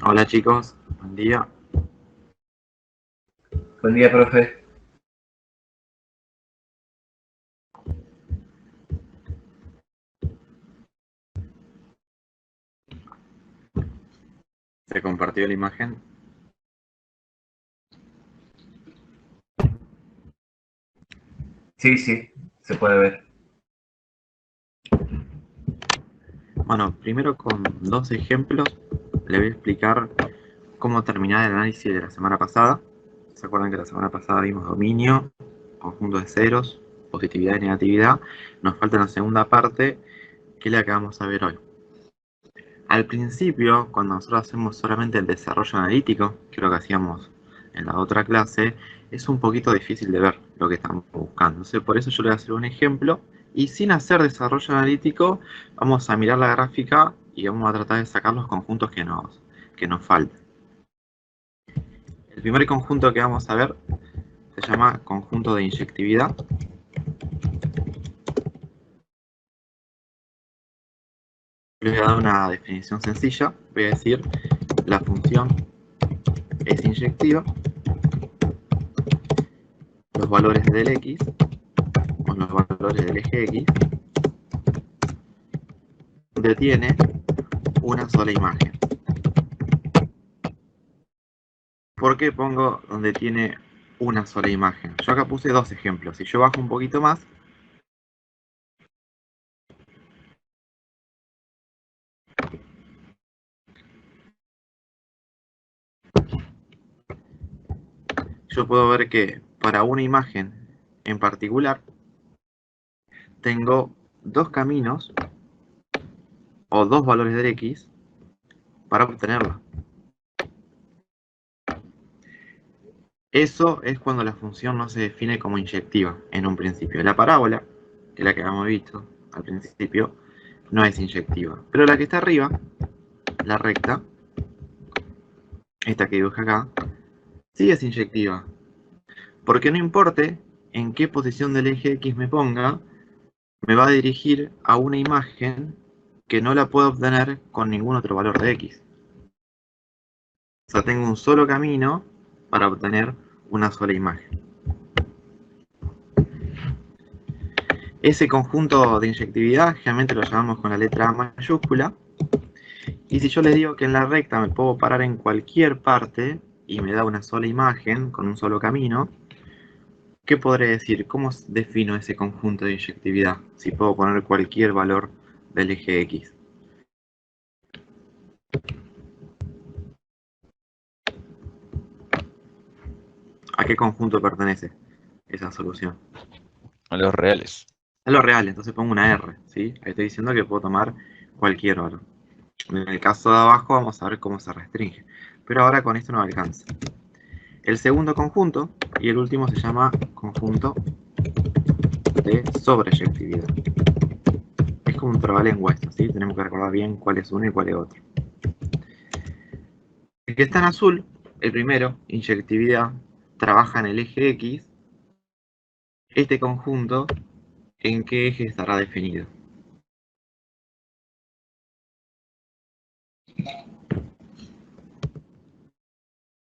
Hola chicos, buen día. Buen día, profe. Se compartió la imagen. Sí, sí, se puede ver. Bueno, primero con dos ejemplos le voy a explicar cómo terminar el análisis de la semana pasada. ¿Se acuerdan que la semana pasada vimos dominio, conjunto de ceros, positividad y negatividad? Nos falta la segunda parte, que es la que vamos a ver hoy. Al principio, cuando nosotros hacemos solamente el desarrollo analítico, que es lo que hacíamos en la otra clase, es un poquito difícil de ver lo que estamos buscando. Entonces, por eso yo le voy a hacer un ejemplo y sin hacer desarrollo analítico vamos a mirar la gráfica y vamos a tratar de sacar los conjuntos que nos faltan. El primer conjunto que vamos a ver se llama conjunto de inyectividad. Les voy a dar una definición sencilla. Voy a decir la función es inyectiva, los valores del x con los valores del eje x, donde tiene una sola imagen. ¿Por qué pongo donde tiene una sola imagen? Yo acá puse dos ejemplos. Si yo bajo un poquito más, yo puedo ver que para una imagen en particular tengo dos caminos o dos valores del x para obtenerla. Eso es cuando la función no se define como inyectiva en un principio. La parábola, que es la que habíamos visto al principio, no es inyectiva. Pero la que está arriba, la recta, esta que dibujé acá, sí es inyectiva. Porque no importe en qué posición del eje X me ponga, me va a dirigir a una imagen que no la puedo obtener con ningún otro valor de X. O sea, tengo un solo camino para obtener una sola imagen. Ese conjunto de inyectividad generalmente lo llamamos con la letra A mayúscula. Y si yo les digo que en la recta me puedo parar en cualquier parte y me da una sola imagen con un solo camino, ¿qué podré decir? ¿Cómo defino ese conjunto de inyectividad? Si puedo poner cualquier valor del eje X. ¿A qué conjunto pertenece esa solución? A los reales. A lo real, entonces pongo una R, ¿sí? Ahí estoy diciendo que puedo tomar cualquier valor. En el caso de abajo vamos a ver cómo se restringe. Pero ahora con esto no alcanza. El segundo conjunto y el último se llama conjunto de sobreyectividad. Es como un trabalengua esto, ¿sí? Tenemos que recordar bien cuál es uno y cuál es otro. El que está en azul, el primero, inyectividad, trabaja en el eje X. Este conjunto, ¿en qué eje estará definido?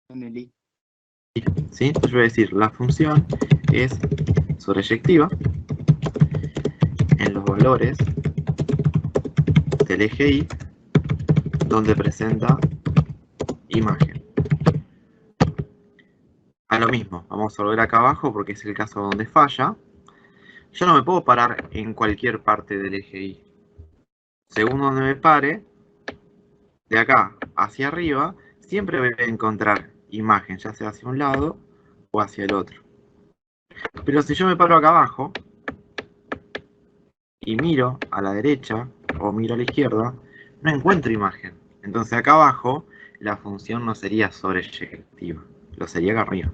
En el I. ¿Sí? Entonces yo voy a decir, la función es sobreyectiva en los valores del eje Y donde presenta imagen. A lo mismo, vamos a volver acá abajo porque es el caso donde falla. Yo no me puedo parar en cualquier parte del eje Y. Según donde me pare, de acá hacia arriba, siempre voy a encontrar imagen, ya sea hacia un lado o hacia el otro. Pero si yo me paro acá abajo y miro a la derecha o miro a la izquierda, no encuentro imagen. Entonces acá abajo la función no sería sobreyectiva, lo sería acá arriba.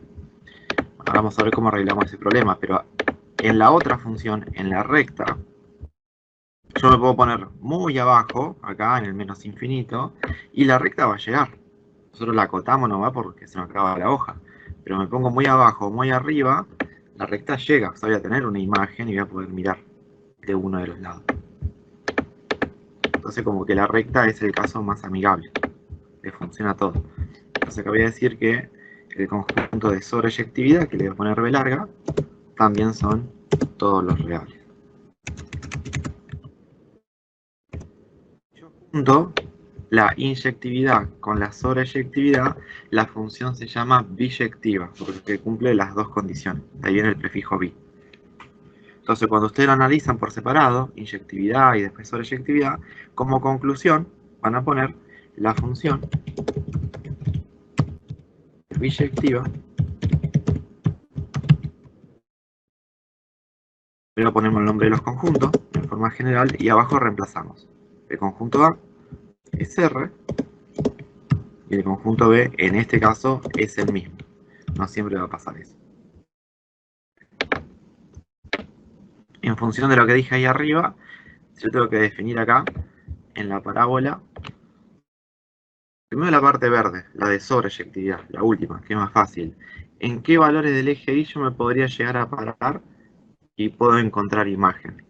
Ahora vamos a ver cómo arreglamos ese problema, pero en la otra función, en la recta, yo me puedo poner muy abajo, acá en el menos infinito, y la recta va a llegar. Nosotros la acotamos nomás porque se nos acaba la hoja. Pero me pongo muy abajo, muy arriba, la recta llega. O sea, voy a tener una imagen y voy a poder mirar de uno de los lados. Entonces como que la recta es el caso más amigable. le funciona todo. Entonces acá voy a decir que el conjunto de sobreyectividad, que le voy a poner B larga, también son todos los reales. Yo junto la inyectividad con la sobreyectividad, la función se llama biyectiva, porque cumple las dos condiciones. De ahí viene el prefijo bi. Entonces, cuando ustedes lo analizan por separado, inyectividad y después sobreyectividad, como conclusión van a poner la función biyectiva. Primero ponemos el nombre de los conjuntos en forma general y abajo reemplazamos. El conjunto A es R y el conjunto B en este caso es el mismo. No siempre va a pasar eso. En función de lo que dije ahí arriba, yo tengo que definir acá en la parábola primero la parte verde, la de sobreyectividad, la última, que es más fácil. ¿En qué valores del eje Y yo me podría llegar a parar y puedo encontrar imagen?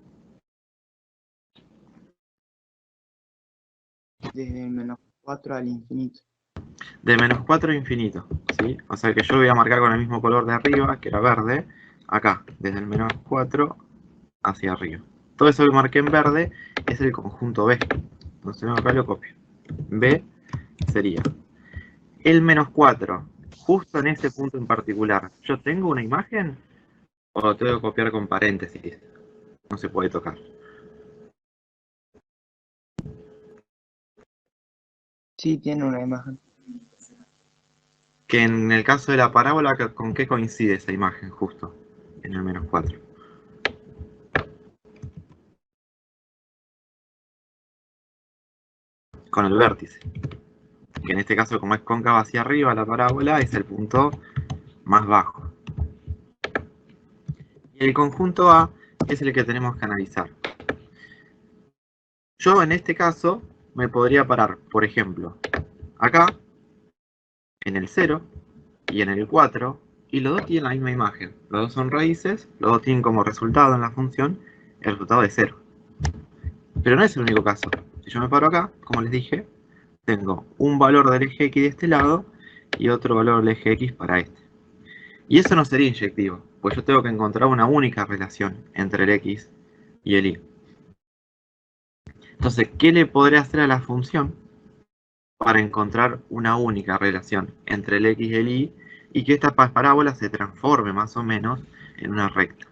Desde el menos 4 al infinito. De menos 4 a infinito, ¿sí? O sea que yo lo voy a marcar con el mismo color de arriba, que era verde, acá, desde el menos 4 hacia arriba. Todo eso que marqué en verde es el conjunto B. Entonces acá lo copio. B sería el menos 4, justo en ese punto en particular. ¿Yo tengo una imagen? ¿O lo tengo que copiar con paréntesis? No se puede tocar. Sí, tiene una imagen. Que en el caso de la parábola, ¿con qué coincide esa imagen justo? En el menos 4. Con el vértice. Que en este caso, como es cóncava hacia arriba la parábola, es el punto más bajo. Y el conjunto A es el que tenemos que analizar. Yo en este caso me podría parar, por ejemplo, acá, en el 0 y en el 4, y los dos tienen la misma imagen. Los dos son raíces, los dos tienen como resultado en la función el resultado de 0. Pero no es el único caso. Si yo me paro acá, como les dije, tengo un valor del eje X de este lado y otro valor del eje X para este. Y eso no sería inyectivo, pues yo tengo que encontrar una única relación entre el X y el Y. Entonces, ¿qué le podré hacer a la función para encontrar una única relación entre el X y el Y y que esta parábola se transforme más o menos en una recta?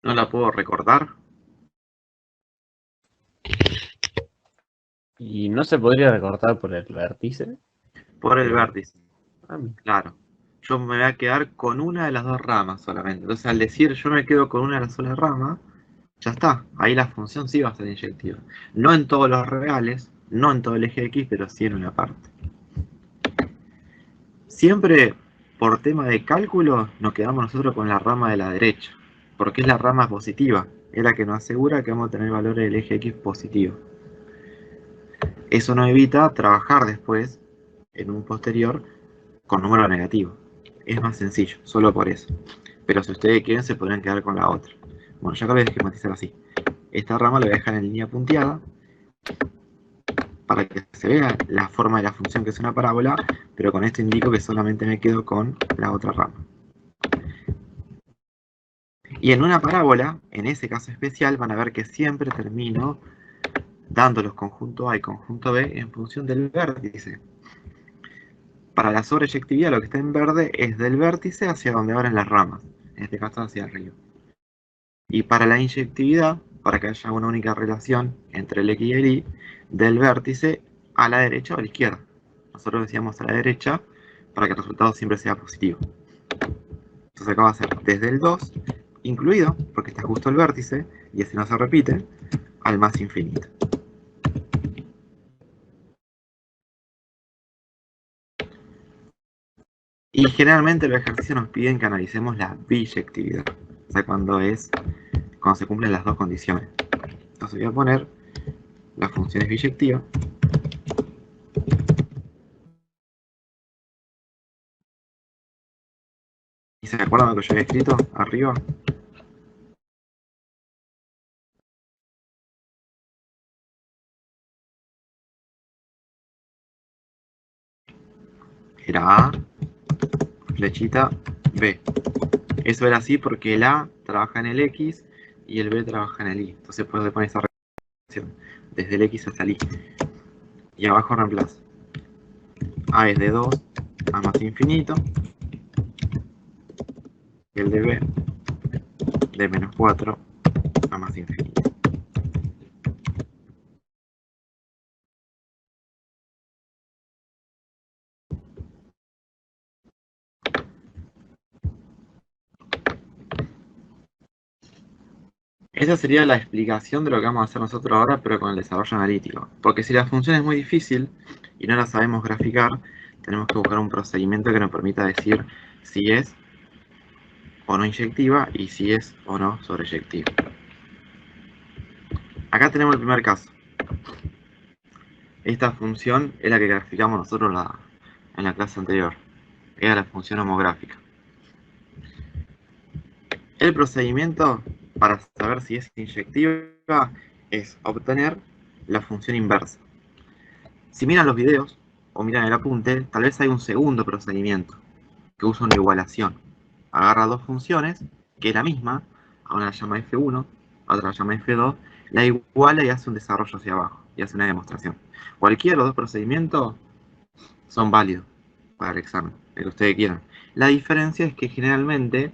¿No la puedo recortar? ¿Y no se podría recortar por el vértice? Por el Pero- vértice, claro. Yo me voy a quedar con una de las dos ramas solamente. Entonces, al decir yo me quedo con una de las solas ramas, ya está. Ahí la función sí va a ser inyectiva. No en todos los reales, no en todo el eje X, pero sí en una parte. Siempre, por tema de cálculo, nos quedamos nosotros con la rama de la derecha, porque es la rama positiva. Es la que nos asegura que vamos a tener valores del eje X positivo. Eso nos evita trabajar después, en un posterior, con número negativo. Es más sencillo, solo por eso. Pero si ustedes quieren, se podrían quedar con la otra. Bueno, yo acá lo voy a esquematizar así. Esta rama la voy a dejar en línea punteada para que se vea la forma de la función que es una parábola, pero con esto indico que solamente me quedo con la otra rama. Y en una parábola, en ese caso especial, van a ver que siempre termino dando los conjuntos A y conjunto B en función del vértice. Para la sobreyectividad, lo que está en verde es del vértice hacia donde abren las ramas, en este caso hacia arriba. Y para la inyectividad, para que haya una única relación entre el X y el Y, del vértice a la derecha o a la izquierda. Nosotros decíamos a la derecha para que el resultado siempre sea positivo. Entonces acá va a ser desde el 2, incluido, porque está justo el vértice, y así no se repite, al más infinito. Y generalmente los ejercicios nos piden que analicemos la biyectividad, o sea, cuando se cumplen las dos condiciones. Entonces voy a poner la función es biyectiva se acuerdan de lo que yo había escrito arriba? Era A, flechita, B. Eso era así porque el A trabaja en el X y el B trabaja en el Y. Entonces puedes poner esa relación desde el X hasta el Y. Y abajo reemplazo. A es de 2 a más infinito. Y el de B de menos 4 a más infinito. Esa sería la explicación de lo que vamos a hacer nosotros ahora, pero con el desarrollo analítico. Porque si la función es muy difícil y no la sabemos graficar, tenemos que buscar un procedimiento que nos permita decir si es o no inyectiva y si es o no sobreyectiva. Acá tenemos el primer caso. Esta función es la que graficamos nosotros en la clase anterior. Era la función homográfica. El procedimiento para saber si es inyectiva es obtener la función inversa. Si miran los videos o miran el apunte, tal vez hay un segundo procedimiento que usa una igualación. Agarra dos funciones, que es la misma, a una la llama f1, a otra la llama f2, la iguala y hace un desarrollo hacia abajo, y hace una demostración. Cualquiera de los dos procedimientos son válidos para el examen, el que ustedes quieran. La diferencia es que generalmente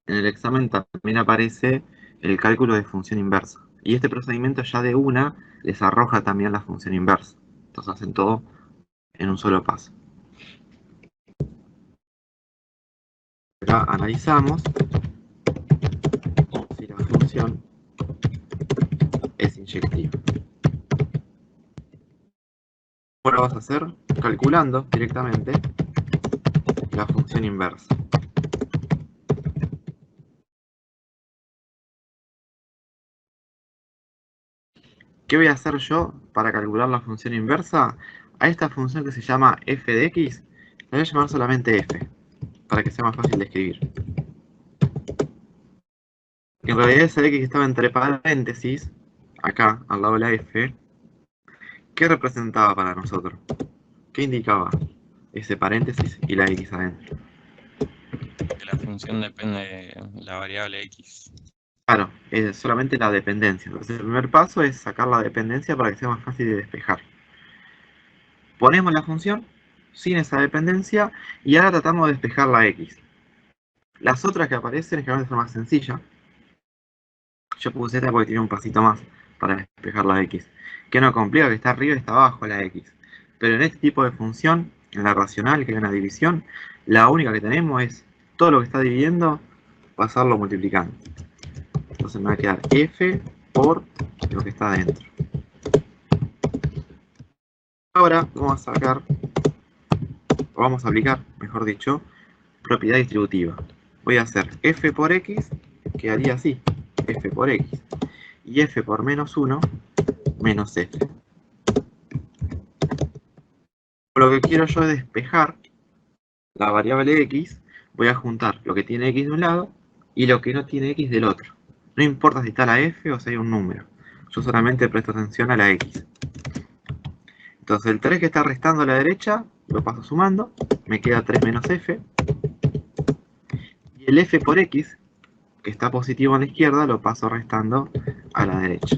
en el examen también aparece el cálculo de función inversa. Y este procedimiento ya de una les arroja también la función inversa. Entonces hacen todo en un solo paso. Acá analizamos si la función es inyectiva. Ahora lo vas a hacer calculando directamente la función inversa. ¿Qué voy a hacer yo para calcular la función inversa? A esta función que se llama f de x, la voy a llamar solamente f, para que sea más fácil de escribir. En realidad esa x que estaba entre paréntesis, acá, al lado de la f, ¿qué representaba para nosotros? ¿Qué indicaba ese paréntesis y la x adentro? Que la función depende de la variable x. Claro, es solamente la dependencia. Entonces el primer paso es sacar la dependencia para que sea más fácil de despejar. Ponemos la función sin esa dependencia y ahora tratamos de despejar la x. Las otras que aparecen generalmente son más sencillas. Yo puse esta porque tiene un pasito más para despejar la x. Que no complica que está arriba y está abajo la x. Pero en este tipo de función, en la racional, que hay una división, la única que tenemos es todo lo que está dividiendo, pasarlo multiplicando. Entonces me va a quedar f por lo que está adentro. Ahora vamos a sacar, o vamos a aplicar, mejor dicho, propiedad distributiva. Voy a hacer f por x, quedaría así, f por x, y f por menos 1, menos f. Lo que quiero yo es despejar la variable x, voy a juntar lo que tiene x de un lado y lo que no tiene x del otro. No importa si está la f o si hay un número, yo solamente presto atención a la x. Entonces el 3 que está restando a la derecha, lo paso sumando, me queda 3 menos f. Y el f por x, que está positivo a la izquierda, lo paso restando a la derecha.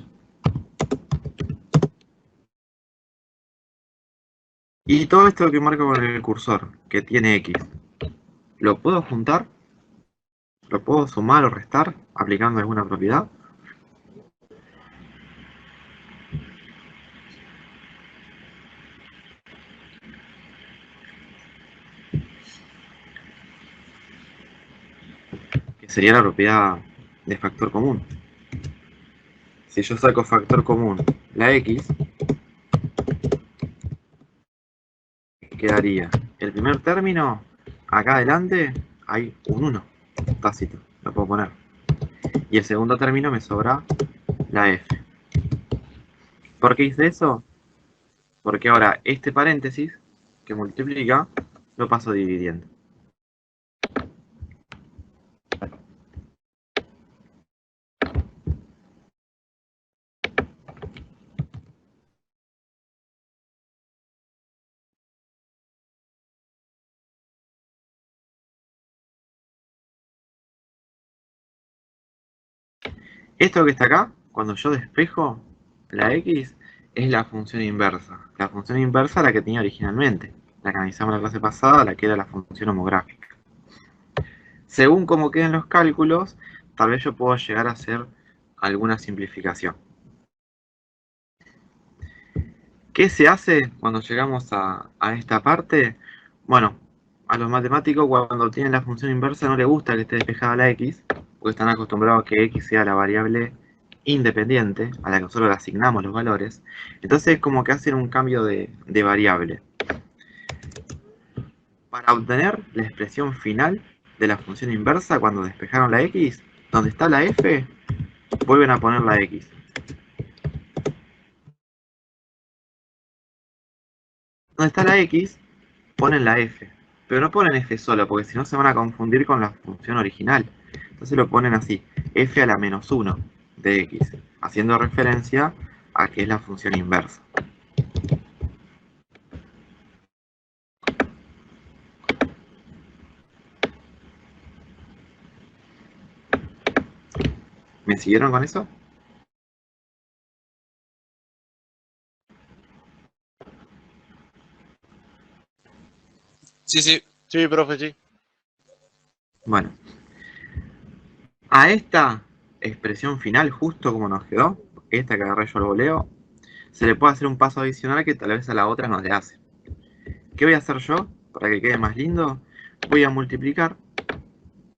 Y todo esto que marco con el cursor, que tiene x, ¿lo puedo juntar? ¿Lo puedo sumar o restar aplicando alguna propiedad? Que sería la propiedad de factor común. Si yo saco factor común la x, quedaría el primer término, acá adelante hay un 1 tácito, lo puedo poner. Y el segundo término me sobra la f. ¿Por qué hice eso? Porque ahora este paréntesis que multiplica lo paso dividiendo. Esto que está acá, cuando yo despejo la x, es la función inversa. La función inversa la que tenía originalmente. La que analizamos la clase pasada, la que era la función homográfica. Según cómo queden los cálculos, tal vez yo puedo llegar a hacer alguna simplificación. ¿Qué se hace cuando llegamos a esta parte? Bueno, a los matemáticos cuando obtienen la función inversa no les gusta que esté despejada la x, porque están acostumbrados a que x sea la variable independiente a la que nosotros le asignamos los valores. Entonces es como que hacen un cambio de variable. Para obtener la expresión final de la función inversa cuando despejaron la x, donde está la f, vuelven a poner la x. Donde está la x, ponen la f. Pero no ponen f solo, porque si no se van a confundir con la función original. Entonces lo ponen así, f a la menos 1 de x, haciendo referencia a que es la función inversa. ¿Me siguieron con eso? Sí, sí. Sí, profe, sí. Bueno, a esta expresión final, justo como nos quedó, esta que agarré yo al voleo, se le puede hacer un paso adicional que tal vez a la otra no le hace. ¿Qué voy a hacer yo para que quede más lindo? Voy a multiplicar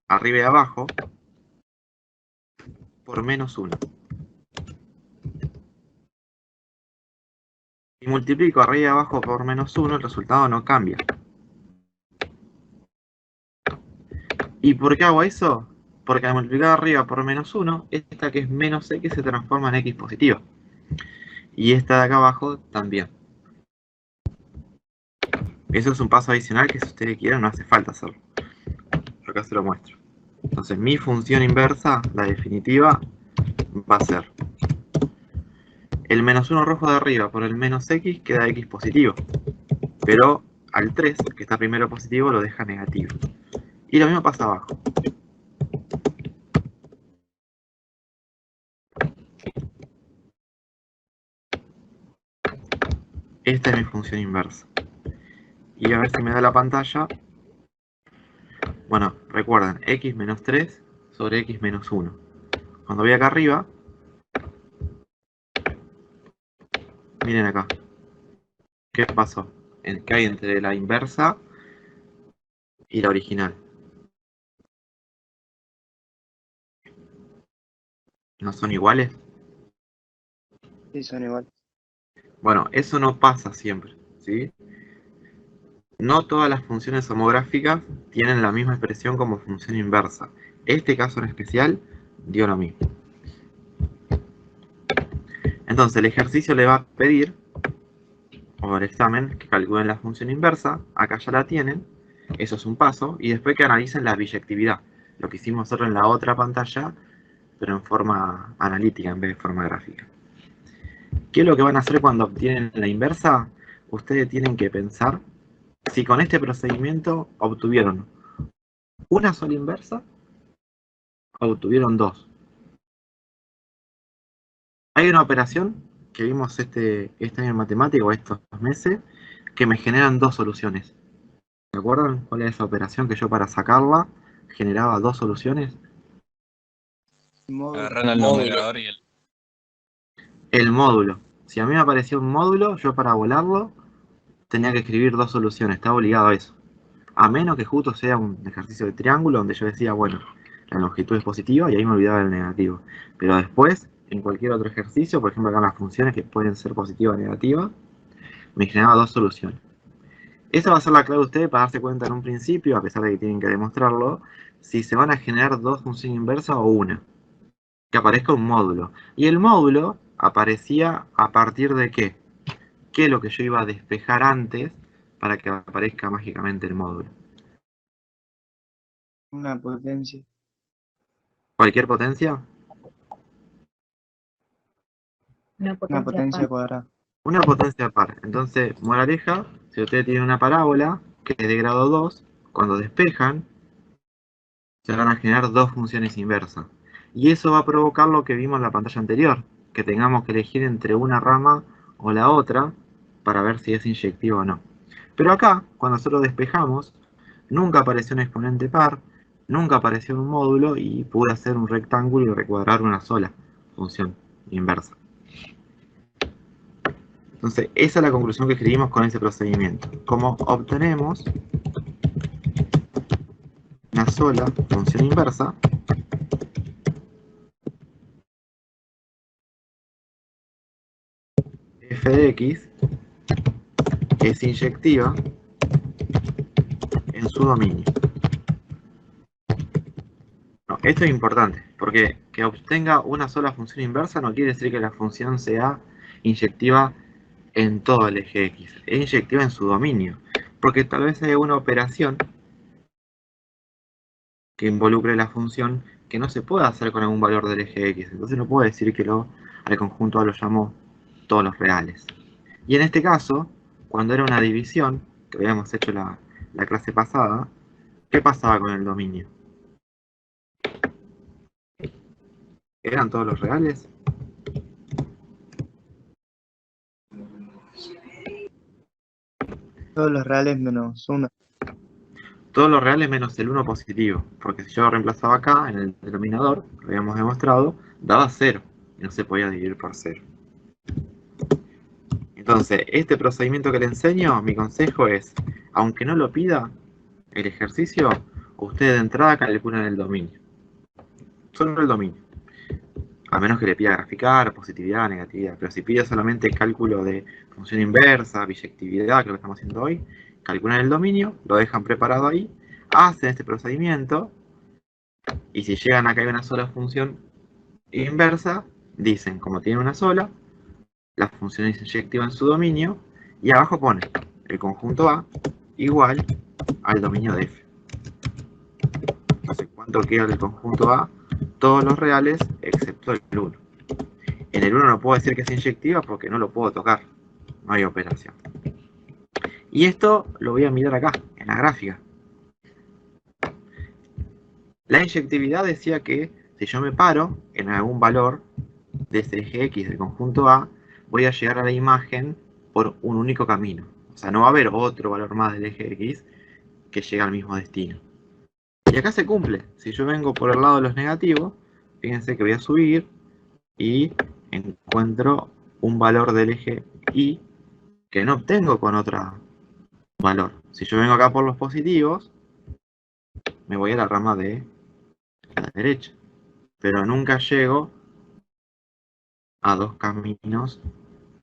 arriba y abajo por menos 1. Si multiplico arriba y abajo por menos 1, el resultado no cambia. ¿Y por qué hago eso? Porque al multiplicar arriba por menos 1, esta que es menos x se transforma en x positiva. Y esta de acá abajo también. Eso es un paso adicional que si ustedes quieren no hace falta hacerlo. Yo acá se lo muestro. Entonces mi función inversa, la definitiva, va a ser el menos 1 rojo de arriba por el menos x queda x positivo. Pero al 3, que está primero positivo, lo deja negativo. Y lo mismo pasa abajo. Esta es mi función inversa. Y a ver si me da la pantalla. Bueno, recuerden, x menos 3 sobre x menos 1. Cuando voy acá arriba, miren acá. ¿Qué pasó? ¿Qué hay entre la inversa y la original? ¿No son iguales? Sí, son iguales. Bueno, eso no pasa siempre, ¿sí? No todas las funciones homográficas tienen la misma expresión como función inversa. Este caso en especial dio lo mismo. Entonces el ejercicio le va a pedir, o el examen, que calculen la función inversa. Acá ya la tienen, eso es un paso. Y después que analicen la biyectividad, lo que hicimos nosotros en la otra pantalla, pero en forma analítica en vez de forma gráfica. ¿Qué es lo que van a hacer cuando obtienen la inversa? Ustedes tienen que pensar si con este procedimiento obtuvieron una sola inversa o obtuvieron dos. Hay una operación que vimos este año en matemática o estos meses que me generan dos soluciones. ¿Se acuerdan cuál es esa operación que yo para sacarla generaba dos soluciones? Agarran el Módulo. numerador y el... El módulo. Si a mí me aparecía un módulo, yo para volarlo tenía que escribir dos soluciones, estaba obligado a eso. A menos que justo sea un ejercicio de triángulo donde yo decía, bueno, la longitud es positiva y ahí me olvidaba del negativo. Pero después, en cualquier otro ejercicio, por ejemplo acá en las funciones que pueden ser positivas o negativas, me generaba dos soluciones. Esa va a ser la clave de ustedes para darse cuenta en un principio, a pesar de que tienen que demostrarlo, si se van a generar dos funciones inversas o una. Que aparezca un módulo. Y el módulo aparecía a partir de ¿qué? ¿Qué es lo que yo iba a despejar antes para que aparezca mágicamente el módulo? Una potencia. ¿Cualquier potencia? Una Una potencia par. cuadrada. Una potencia par. Entonces, moraleja, si ustedes tienen una parábola que es de grado 2, cuando despejan, se van a generar dos funciones inversas. Y eso va a provocar lo que vimos en la pantalla anterior, que tengamos que elegir entre una rama o la otra para ver si es inyectiva o no. Pero acá, cuando nosotros despejamos, nunca apareció un exponente par, nunca apareció un módulo y pude hacer un rectángulo y recuadrar una sola función inversa. Entonces, esa es la conclusión que escribimos con ese procedimiento. Cómo obtenemos una sola función inversa f de x que es inyectiva en su dominio. No, esto es importante, porque que obtenga una sola función inversa no quiere decir que la función sea inyectiva en todo el eje X, es inyectiva en su dominio, porque tal vez haya una operación que involucre la función que no se pueda hacer con algún valor del eje X, entonces no puedo decir que al conjunto A lo llamo todos los reales. Y en este caso, cuando era una división, que habíamos hecho la clase pasada, ¿qué pasaba con el dominio? ¿Eran todos los reales? Todos los reales menos 1. Todos los reales menos el 1 positivo, porque si yo lo reemplazaba acá, en el denominador, lo habíamos demostrado, daba 0, y no se podía dividir por 0. Entonces, este procedimiento que le enseño, mi consejo es, aunque no lo pida el ejercicio, usted de entrada calcula el dominio. Solo el dominio. A menos que le pida graficar, positividad, negatividad. Pero si pide solamente cálculo de función inversa, biyectividad, que es lo que estamos haciendo hoy, calculan el dominio, lo dejan preparado ahí, hacen este procedimiento, y si llegan a que hay una sola función inversa, dicen, como tiene una sola, la función es inyectiva en su dominio, y abajo pone el conjunto A igual al dominio de F. Entonces, ¿cuánto queda del conjunto A? Todos los reales excepto el 1. En el 1 no puedo decir que es inyectiva porque no lo puedo tocar, no hay operación. Y esto lo voy a mirar acá, en la gráfica. La inyectividad decía que si yo me paro en algún valor de ese eje X del conjunto A, voy a llegar a la imagen por un único camino. O sea, no va a haber otro valor más del eje X que llegue al mismo destino. Y acá se cumple. Si yo vengo por el lado de los negativos, fíjense que voy a subir y encuentro un valor del eje Y que no obtengo con otro valor. Si yo vengo acá por los positivos, me voy a la rama de la derecha. Pero nunca llego a dos caminos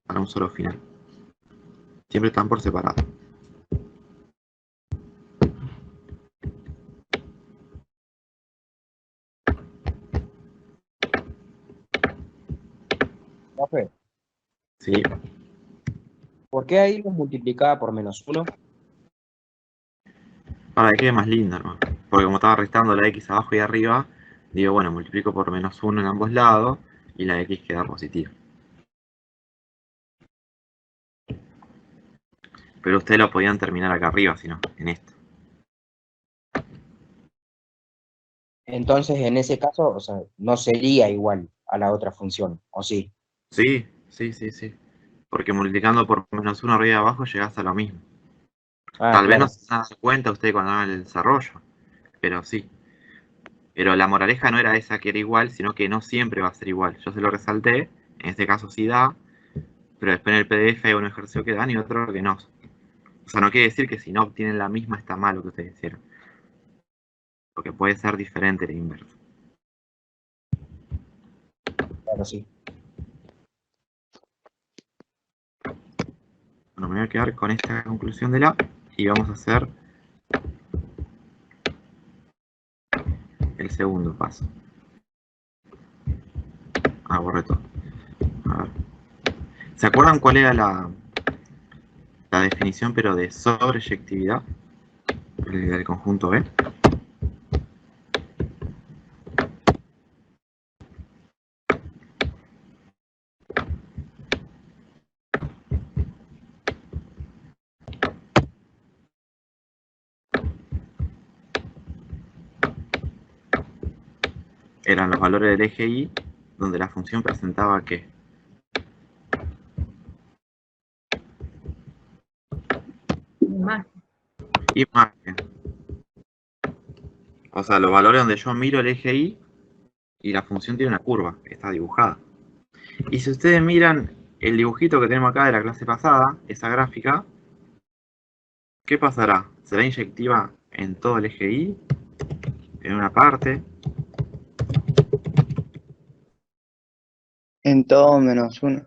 para un solo final. Siempre están por separado. Profe, ¿Sí? ¿por qué ahí los multiplicaba por -1? Para que quede más lindo, ¿no? Porque como estaba restando la X abajo y arriba, digo, bueno, multiplico por -1 en ambos lados y la X queda positiva. Pero ustedes lo podían terminar acá arriba, si no, en esto. Entonces, en ese caso, o sea, no sería igual a la otra función, ¿o sí? Sí, sí, sí, sí. Porque multiplicando por -1 arriba y abajo llegas a lo mismo. Ah, Tal vez no claro. se dan cuenta ustedes cuando hagan el desarrollo, pero sí. Pero la moraleja no era esa que era igual, sino que no siempre va a ser igual. Yo se lo resalté, en este caso sí da, pero después en el PDF hay un ejercicio que dan y otro que no. O sea, no quiere decir que si no obtienen la misma está mal lo que ustedes hicieron. Porque puede ser diferente la inversa. Claro, sí. Bueno, me voy a quedar con esta conclusión de la y vamos a hacer el segundo paso. Borré todo. A ver. ¿Se acuerdan cuál era la definición, pero de sobreyectividad del conjunto B? eran los valores del eje Y, donde la función presentaba ¿qué? Imagen. O sea, los valores donde yo miro el eje Y y la función tiene una curva, está dibujada. Y si ustedes miran el dibujito que tenemos acá de la clase pasada, esa gráfica, ¿qué pasará? ¿Será inyectiva en todo el eje Y? ¿En una parte? En todo menos uno.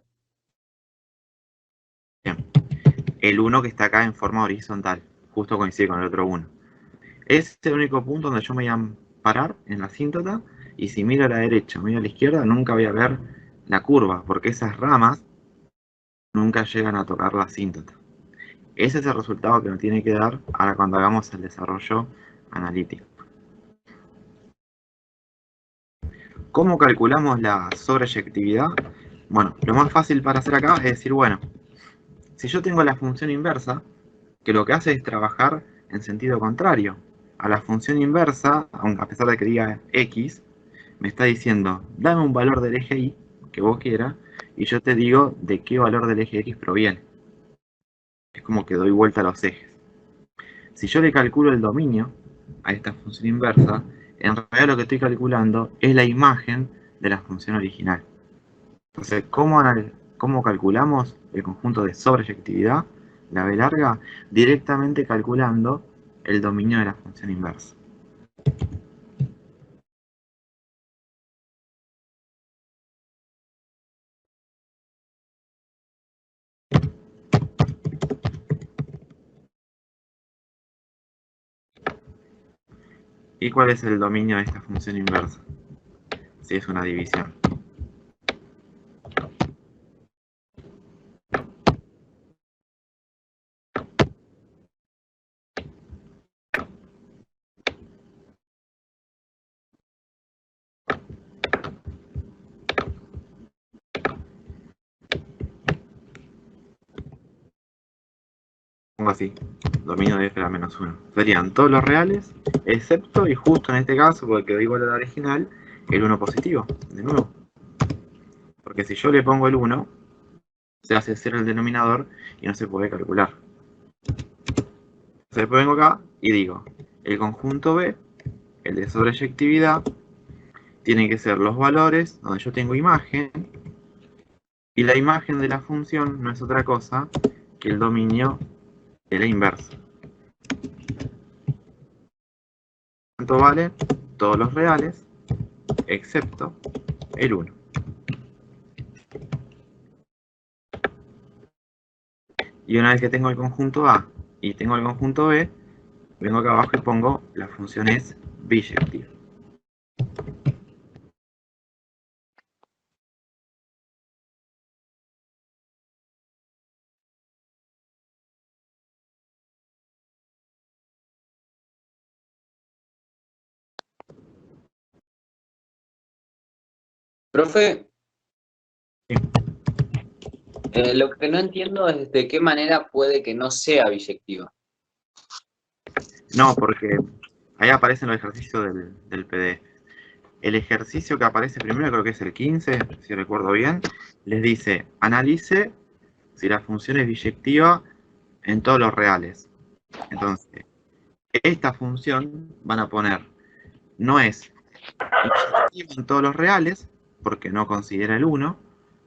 Bien. El 1 que está acá en forma horizontal, justo coincide con el otro 1. Ese es el único punto donde yo me voy a parar en la asíntota, y si miro a la derecha o miro a la izquierda, nunca voy a ver la curva, porque esas ramas nunca llegan a tocar la asíntota. Ese es el resultado que nos tiene que dar ahora cuando hagamos el desarrollo analítico. ¿Cómo calculamos la sobreyectividad? Bueno, lo más fácil para hacer acá es decir, bueno, si yo tengo la función inversa, que lo que hace es trabajar en sentido contrario a la función inversa, aunque a pesar de que diga x, me está diciendo, dame un valor del eje Y que vos quieras, y yo te digo de qué valor del eje X proviene. Es como que doy vuelta a los ejes. Si yo le calculo el dominio a esta función inversa, en realidad lo que estoy calculando es la imagen de la función original. Entonces, ¿cómo calculamos el conjunto de sobreyectividad, la B larga? Directamente calculando el dominio de la función inversa. ¿Y cuál es el dominio de esta función inversa? Si es una división. Pongo así, dominio de f a la menos 1. Serían todos los reales, excepto, y justo en este caso, porque quedó igual a la original, el 1 positivo, de nuevo. Porque si yo le pongo el 1, se hace 0 el denominador y no se puede calcular. Entonces después vengo acá y digo, el conjunto B, el de sobreyectividad, tiene que ser los valores donde yo tengo imagen, y la imagen de la función no es otra cosa que el dominio de la inversa. ¿Cuánto vale? Todos los reales, excepto el 1. Y una vez que tengo el conjunto A y tengo el conjunto B, vengo acá abajo y pongo la función es biyectiva. Profe, Sí. lo que no entiendo es de qué manera puede que no sea biyectiva. No, porque ahí aparecen los ejercicios del PDF. El ejercicio que aparece primero, creo que es el 15, si recuerdo bien, les dice, analice si la función es biyectiva en todos los reales. Entonces, esta función van a poner, no es biyectiva en todos los reales, porque no considera el 1,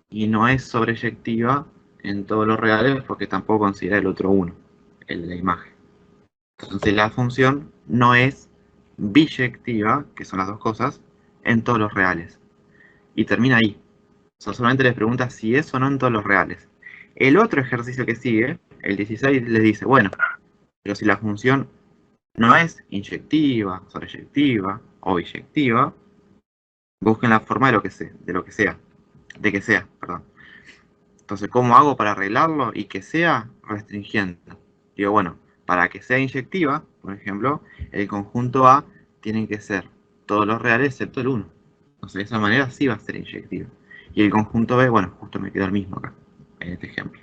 y no es sobreyectiva en todos los reales, porque tampoco considera el otro 1, el de la imagen. Entonces la función no es biyectiva, que son las dos cosas, en todos los reales. Y termina ahí. O sea, solamente les pregunta si es o no en todos los reales. El otro ejercicio que sigue, el 16, les dice, bueno, pero si la función no es inyectiva, sobreyectiva o biyectiva, busquen la forma de lo que sea, perdón. Entonces, ¿cómo hago para arreglarlo y que sea restringiendo? Digo, bueno, para que sea inyectiva, por ejemplo, el conjunto A tiene que ser todos los reales excepto el 1. Entonces, de esa manera sí va a ser inyectiva. Y el conjunto B, bueno, justo me queda el mismo acá, en este ejemplo.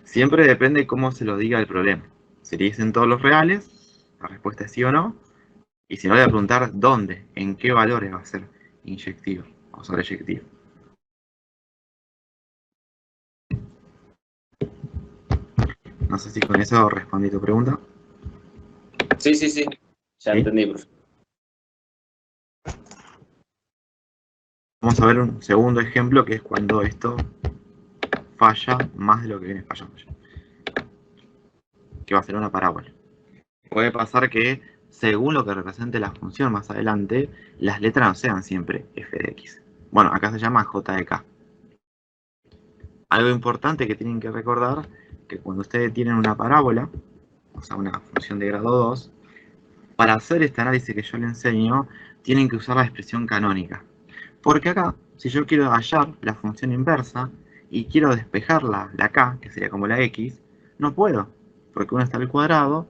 Siempre depende cómo se lo diga el problema. Si le dicen todos los reales, la respuesta es sí o no. Y si no, le voy a preguntar dónde, en qué valores va a ser inyectivo o sobreyectivo. No sé si con eso respondí tu pregunta. Sí, sí, sí. Ya ¿Sí? entendí, profe. Vamos a ver un segundo ejemplo, que es cuando esto falla más de lo que viene fallando ya. Que va a ser una parábola. Puede pasar que, según lo que represente la función más adelante, las letras no sean siempre f de x. Bueno, acá se llama j de k. Algo importante que tienen que recordar, que cuando ustedes tienen una parábola, o sea, una función de grado 2, para hacer este análisis que yo les enseño, tienen que usar la expresión canónica. Porque acá, si yo quiero hallar la función inversa y quiero despejar la k, que sería como la x, no puedo, porque una está al cuadrado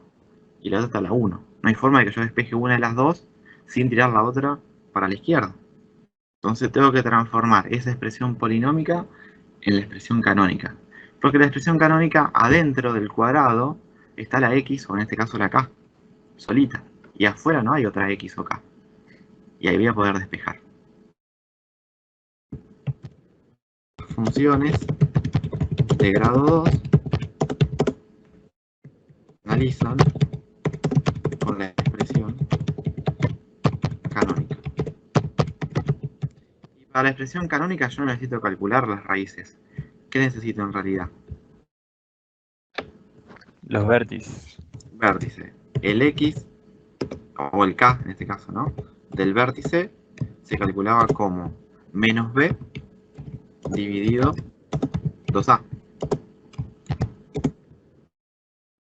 y la otra está a la 1. No hay forma de que yo despeje una de las dos sin tirar la otra para la izquierda. Entonces tengo que transformar esa expresión polinómica en la expresión canónica. Porque la expresión canónica, adentro del cuadrado, está la x, o en este caso la k, solita. Y afuera no hay otra x o k. Y ahí voy a poder despejar. Funciones de grado 2 analizan con la expresión canónica. Y para la expresión canónica yo no necesito calcular las raíces. ¿Qué necesito en realidad? Los vértices. Vértice. El x, o el k en este caso, ¿no? Del vértice se calculaba como menos b dividido 2a.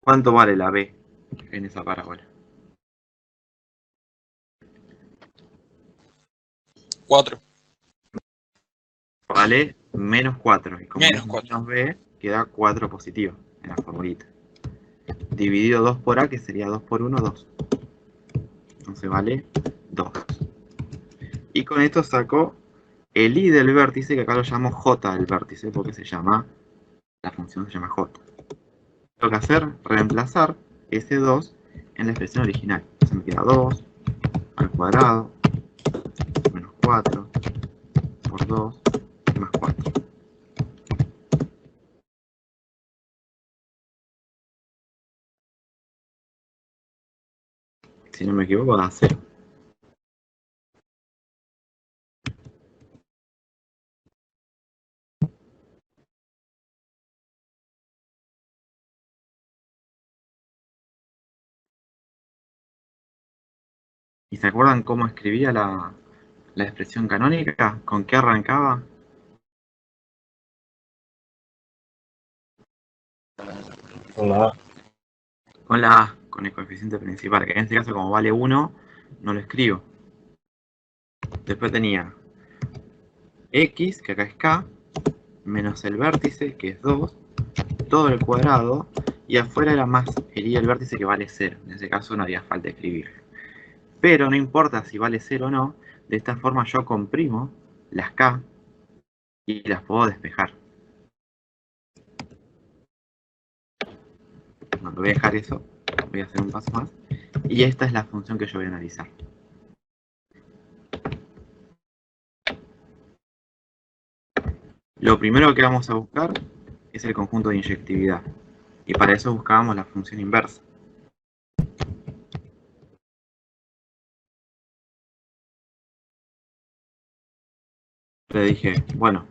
¿Cuánto vale la b en esa parábola? 4. Vale menos 4. Y como Menos es 4. menos b, queda 4 positivo en la formulita. Dividido 2 por a, que sería 2 por 1, 2. Entonces vale 2. Y con esto saco el i del vértice, que acá lo llamo j del vértice, porque la función se llama j. Tengo que hacer, reemplazar ese 2 en la expresión original. Se me queda 2 al cuadrado, menos 4, por 2, más 4. Si no me equivoco, da 0. ¿Y se acuerdan cómo escribía la expresión canónica? ¿Con qué arrancaba? Con la A. Con la a, con el coeficiente principal, que en este caso como vale 1, no lo escribo. Después tenía x, que acá es k, menos el vértice, que es 2, todo el cuadrado, y afuera era más el i del vértice, que vale 0. En ese caso no haría falta escribirlo. Pero no importa si vale 0 o no, de esta forma yo comprimo las k y las puedo despejar. Bueno, voy a dejar eso, voy a hacer un paso más, y esta es la función que yo voy a analizar. Lo primero que vamos a buscar es el conjunto de inyectividad, y para eso buscábamos la función inversa. Le dije, bueno,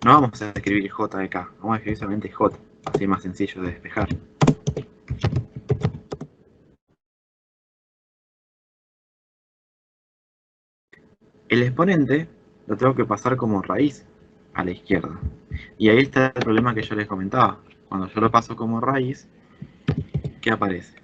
no vamos a escribir j de k, vamos a escribir solamente j, así es más sencillo de despejar. El exponente lo tengo que pasar como raíz a la izquierda. Y ahí está el problema que yo les comentaba. Cuando yo lo paso como raíz, ¿qué aparece?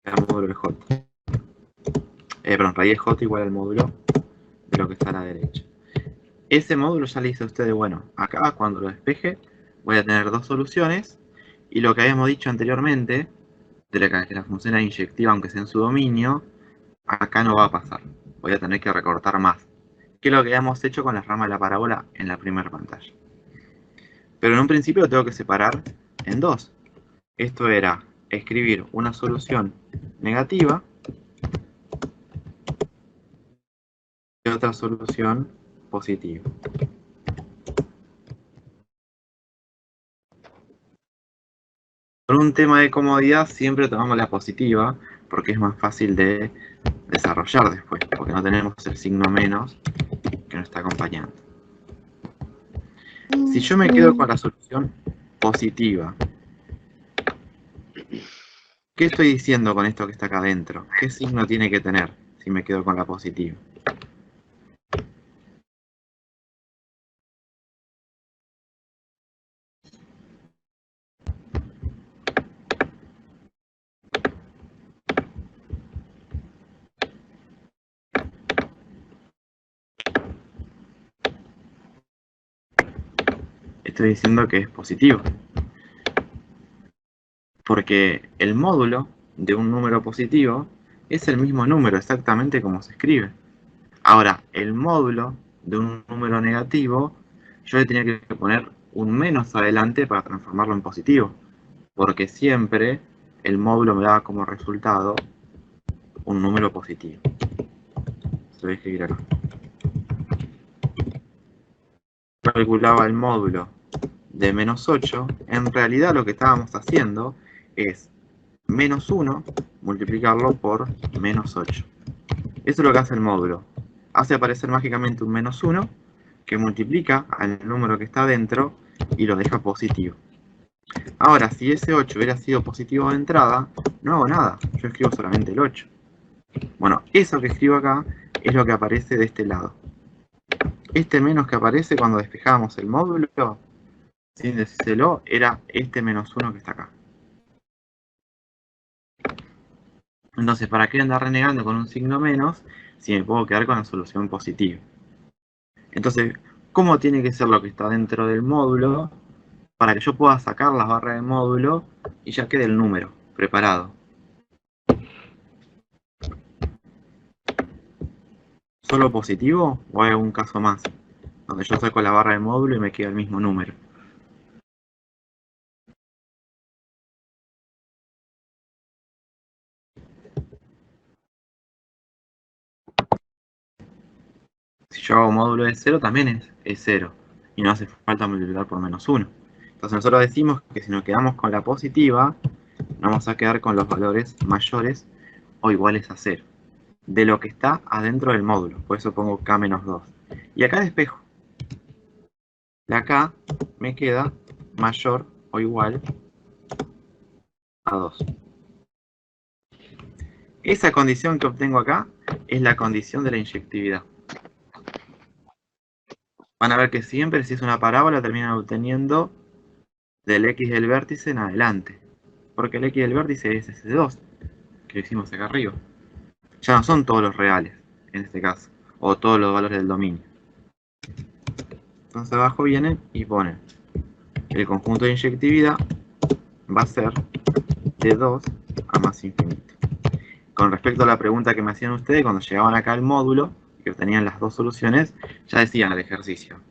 El módulo de j. Perdón, raíz de j igual al módulo de lo que está a la derecha. Ese módulo ya le dice a ustedes, bueno, acá cuando lo despeje voy a tener dos soluciones, y lo que habíamos dicho anteriormente, de que la función era inyectiva aunque sea en su dominio, acá no va a pasar. Voy a tener que recortar más, que es lo que habíamos hecho con la rama de la parábola en la primera pantalla. Pero en un principio lo tengo que separar en dos. Esto era escribir una solución negativa y otra solución positiva. Por un tema de comodidad siempre tomamos la positiva porque es más fácil de desarrollar después, porque no tenemos el signo menos que nos está acompañando. Si yo me quedo con la solución positiva, ¿qué estoy diciendo con esto que está acá adentro? ¿Qué signo tiene que tener si me quedo con la positiva? Estoy diciendo que es positivo. Porque el módulo de un número positivo es el mismo número exactamente como se escribe. Ahora, el módulo de un número negativo, yo le tenía que poner un menos adelante para transformarlo en positivo. Porque siempre el módulo me daba como resultado un número positivo. Se lo voy a escribir acá. Calculaba el módulo de menos 8, en realidad lo que estábamos haciendo es menos 1 multiplicarlo por menos 8. Eso es lo que hace el módulo. Hace aparecer mágicamente un menos 1 que multiplica al número que está dentro y lo deja positivo. Ahora, si ese 8 hubiera sido positivo de entrada, no hago nada. Yo escribo solamente el 8. Bueno, eso que escribo acá es lo que aparece de este lado. Este menos que aparece cuando despejamos el módulo, sin decírselo, era este menos 1 que está acá. Entonces, ¿para qué andar renegando con un signo menos si me puedo quedar con la solución positiva? Entonces, ¿cómo tiene que ser lo que está dentro del módulo para que yo pueda sacar las barras del módulo y ya quede el número preparado? ¿Solo positivo o hay algún caso más donde yo saco la barra del módulo y me queda el mismo número? Si yo hago módulo de 0 también es 0 y no hace falta multiplicar por menos 1. Entonces nosotros decimos que si nos quedamos con la positiva, nos vamos a quedar con los valores mayores o iguales a 0 de lo que está adentro del módulo. Por eso pongo K menos 2. Y acá despejo. La K me queda mayor o igual a 2. Esa condición que obtengo acá es la condición de la inyectividad. Van a ver que siempre si es una parábola terminan obteniendo del X del vértice en adelante. Porque el X del vértice es ese 2 que hicimos acá arriba. Ya no son todos los reales, en este caso, o todos los valores del dominio. Entonces abajo vienen y ponen el conjunto de inyectividad va a ser de 2 a más infinito. Con respecto a la pregunta que me hacían ustedes, cuando llegaban acá al módulo, que obtenían las dos soluciones, ya decían el ejercicio.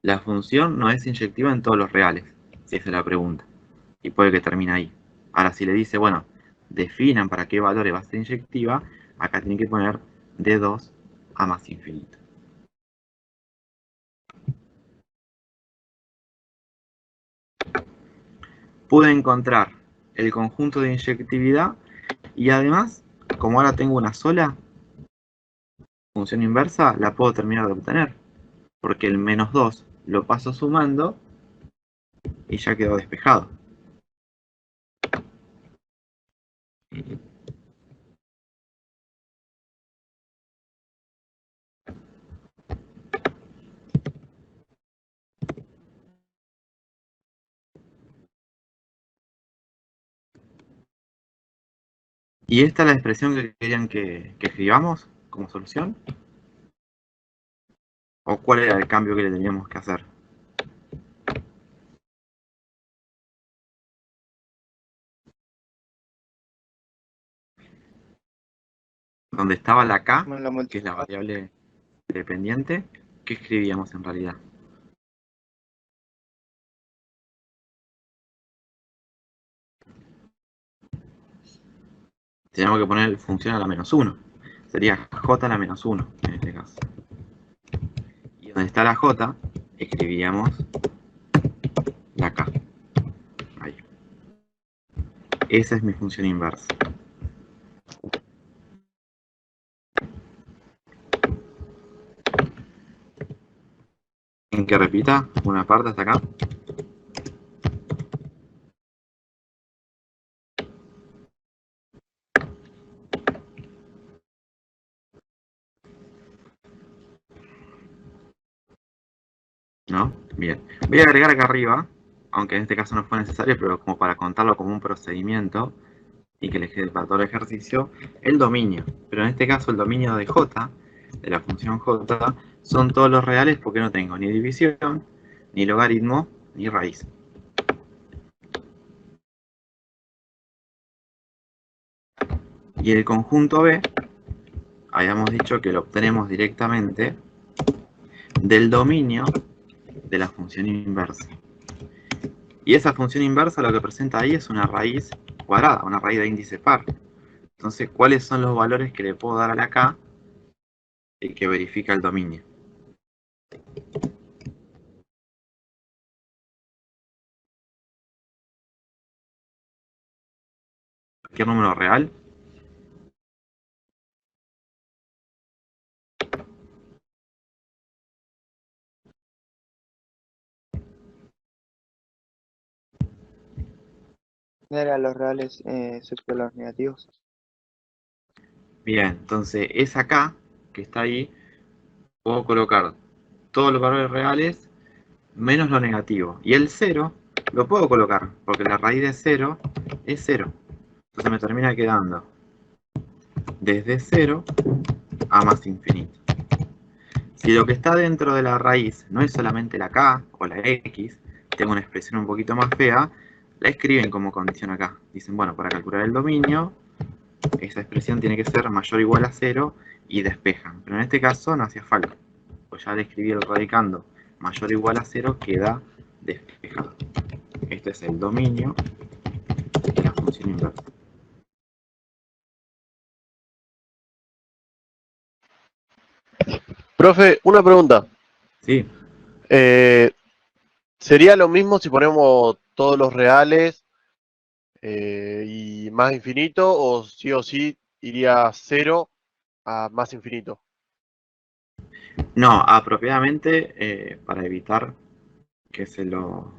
La función no es inyectiva en todos los reales, si esa es la pregunta. Y puede que termine ahí. Ahora, si le dice, bueno, definan para qué valores va a ser inyectiva, acá tienen que poner de 2 a más infinito. Pude encontrar el conjunto de inyectividad y además, como ahora tengo una sola función inversa, la puedo terminar de obtener. Porque el menos 2 lo paso sumando y ya quedó despejado. ¿Y esta es la expresión que querían que escribamos como solución? ¿O cuál era el cambio que le teníamos que hacer? Donde estaba la K, que es la variable dependiente, ¿qué escribíamos en realidad? tenemos que poner función a la menos 1. Sería j a la menos 1 en este caso. Y donde está la j, escribiríamos la k. Ahí. Esa es mi función inversa. ¿En que repita una parte hasta acá? ¿No? Bien. Voy a agregar acá arriba, aunque en este caso no fue necesario, pero como para contarlo como un procedimiento y que le quede para todo el ejercicio, el dominio. Pero en este caso el dominio de j, de la función j, son todos los reales porque no tengo ni división, ni logaritmo, ni raíz. Y el conjunto B, habíamos dicho que lo obtenemos directamente del dominio de la función inversa. Y esa función inversa lo que presenta ahí es una raíz cuadrada, una raíz de índice par. Entonces, ¿cuáles son los valores que le puedo dar a la k y que verifica el dominio? ¿Cualquier número real? Era los reales excepto los negativos. Bien, entonces esa k que está ahí, puedo colocar todos los valores reales menos lo negativo. Y el 0 lo puedo colocar, porque la raíz de 0 es 0. Entonces me termina quedando desde 0 a más infinito. Si lo que está dentro de la raíz no es solamente la k o la x, tengo una expresión un poquito más fea, la escriben como condición acá. Dicen, bueno, para calcular el dominio, esa expresión tiene que ser mayor o igual a 0 y despejan. Pero en este caso no hacía falta, pues ya le escribí el radicando mayor o igual a 0 queda despejado. Este es el dominio de la función inversa. Profe, una pregunta. Sí, ¿Sería lo mismo si ponemos todos los reales y más infinito, o sí iría 0 a más infinito? no, apropiadamente, para evitar que se lo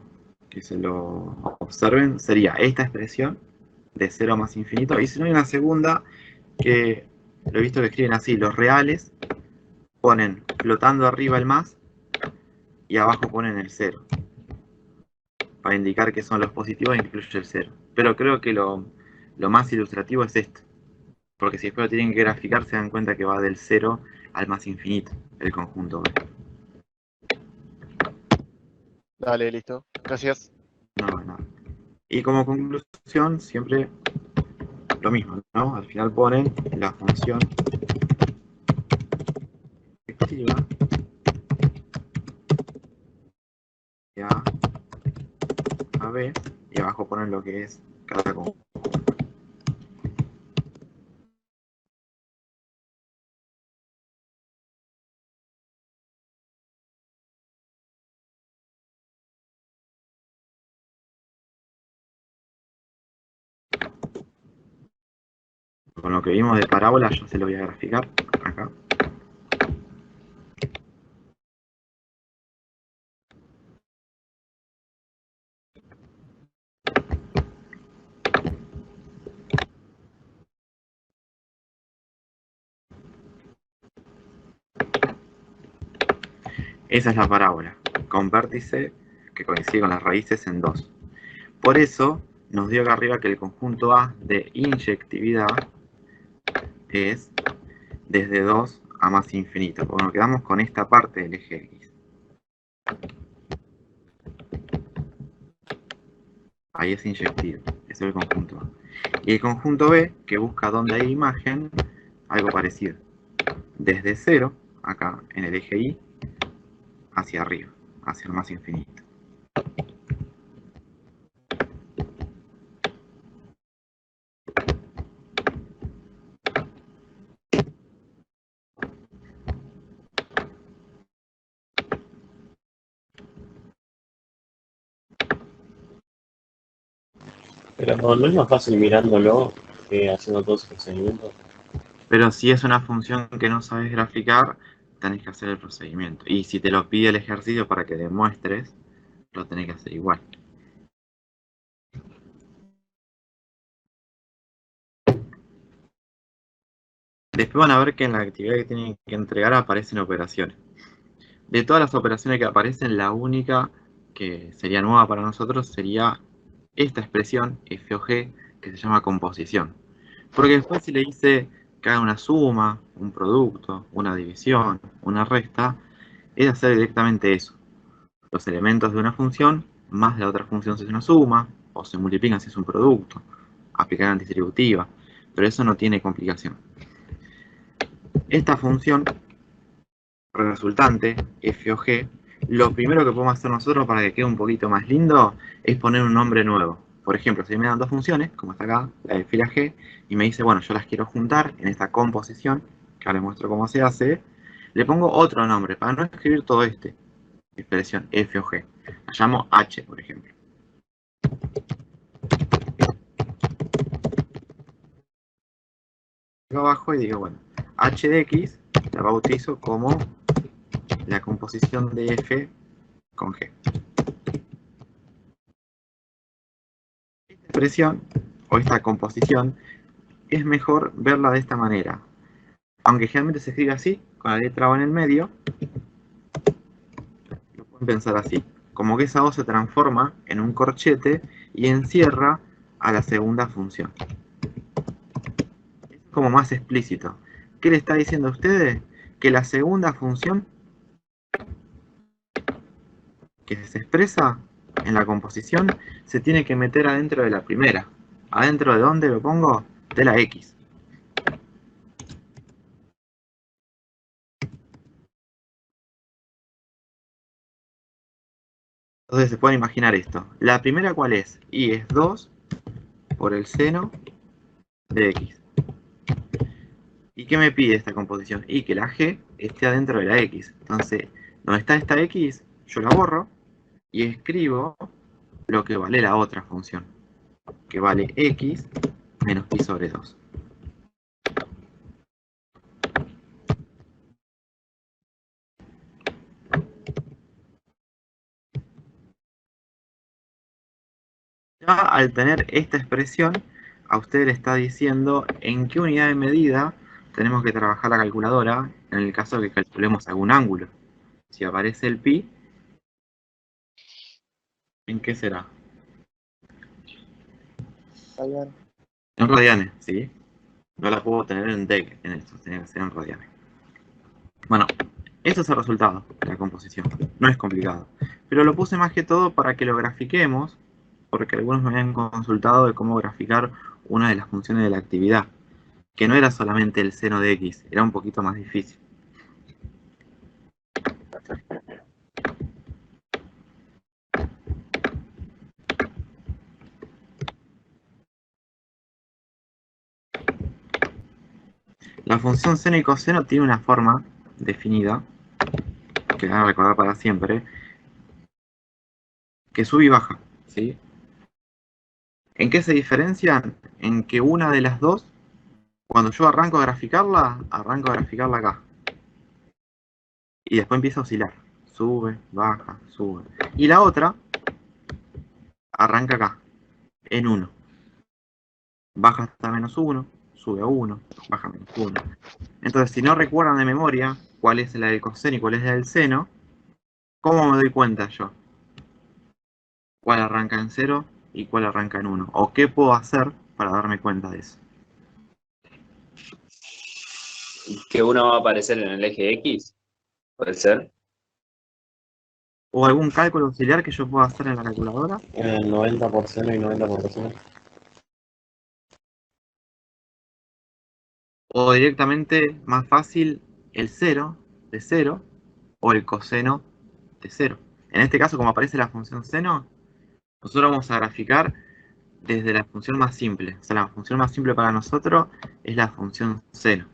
observen, sería esta expresión de 0 más infinito. Y si no hay una segunda, que lo he visto que escriben así, los reales ponen flotando arriba el más y abajo ponen el 0. Para indicar que son los positivos incluye el 0. Pero creo que lo más ilustrativo es esto. Porque si después lo tienen que graficar, se dan cuenta que va del 0 al más infinito, el conjunto B. Dale, listo. Gracias. No. Y como conclusión, siempre lo mismo, ¿no? Al final ponen la función efectiva de A B y abajo ponen lo que es cada conjunto. Con lo que vimos de parábola, yo se lo voy a graficar acá. Esa es la parábola, con vértice que coincide con las raíces en 2. Por eso nos dio acá arriba que el conjunto A de inyectividad es desde 2 a más infinito, porque nos quedamos con esta parte del eje X. Ahí es inyectivo, ese es el conjunto A. Y el conjunto B, que busca donde hay imagen, algo parecido. Desde 0, acá en el eje Y, hacia arriba, hacia el más infinito. Pero no es más fácil mirándolo que haciendo todo ese procedimiento. Pero si es una función que no sabes graficar, tenés que hacer el procedimiento. Y si te lo pide el ejercicio para que demuestres, lo tenés que hacer igual. Después van a ver que en la actividad que tienen que entregar aparecen operaciones. De todas las operaciones que aparecen, la única que sería nueva para nosotros sería esta expresión, f o g, que se llama composición. Porque después si le dice que haga una suma, un producto, una división, una resta, es hacer directamente eso. Los elementos de una función más de la otra función si es una suma, o se multiplican si es un producto, aplicar antidistributiva, pero eso no tiene complicación. Esta función resultante, f o g, lo primero que podemos hacer nosotros para que quede un poquito más lindo es poner un nombre nuevo. Por ejemplo, si me dan dos funciones, como está acá, la de fila g, y me dice, bueno, yo las quiero juntar en esta composición, que ahora les muestro cómo se hace, le pongo otro nombre para no escribir todo este, expresión f o g. La llamo h, por ejemplo. Acá abajo y digo, bueno, h de x la bautizo como la composición de f con g. Esta expresión, o esta composición, es mejor verla de esta manera. Aunque generalmente se escribe así, con la letra O en el medio, lo pueden pensar así. Como que esa O se transforma en un corchete y encierra a la segunda función. Es como más explícito. ¿Qué le está diciendo a ustedes? Que la segunda función que se expresa en la composición se tiene que meter adentro de la primera. ¿Adentro de dónde lo pongo? De la X. Entonces se pueden imaginar esto. La primera, ¿cuál es? Y es 2 por el seno de X. ¿Y qué me pide esta composición? Y que la G esté adentro de la X. Entonces, donde está esta X, yo la borro y escribo lo que vale la otra función, que vale X menos pi sobre 2. Ya al tener esta expresión, a usted le está diciendo en qué unidad de medida tenemos que trabajar la calculadora en el caso de que calculemos algún ángulo. Si aparece el pi, ¿en qué será? Radianes. En radianes, ¿sí? No la puedo tener en dec, en esto, tiene que ser en radianes. Bueno, esto es el resultado de la composición. No es complicado. Pero lo puse más que todo para que lo grafiquemos, porque algunos me habían consultado de cómo graficar una de las funciones de la actividad, que no era solamente el seno de x, era un poquito más difícil. La función seno y coseno tiene una forma definida, que van a recordar para siempre, que sube y baja, ¿sí? ¿En qué se diferencian? En que una de las dos, cuando yo arranco a graficarla acá. Y después empieza a oscilar. Sube, baja, sube. Y la otra arranca acá, en 1. Baja hasta menos 1, sube a 1, baja a menos 1. Entonces, si no recuerdan de memoria cuál es la del coseno y cuál es la del seno, ¿cómo me doy cuenta yo? ¿Cuál arranca en 0 y cuál arranca en 1? ¿O qué puedo hacer para darme cuenta de eso? Que uno va a aparecer en el eje X, puede ser. ¿O algún cálculo auxiliar que yo pueda hacer en la calculadora? 90% y 90%. O directamente, más fácil, el 0 de 0 o el coseno de 0. En este caso, como aparece la función seno, nosotros vamos a graficar desde la función más simple. O sea, la función más simple para nosotros es la función seno.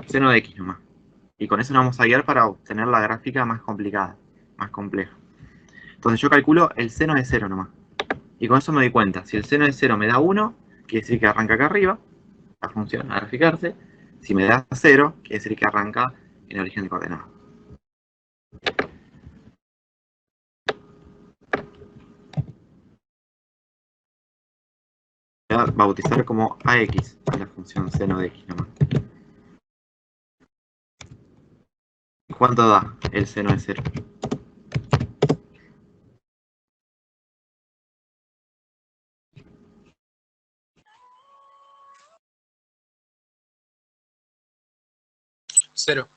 Seno de x nomás. Y con eso nos vamos a guiar para obtener la gráfica más complicada, más compleja. Entonces yo calculo el seno de 0 nomás. Y con eso me doy cuenta, si el seno de 0 me da 1, quiere decir que arranca acá arriba, la función a graficarse. Si me da 0, quiere decir que arranca en origen de coordenadas. Voy a bautizar como AX a la función seno de X nomás. ¿Cuánto da el seno de 0? Cero.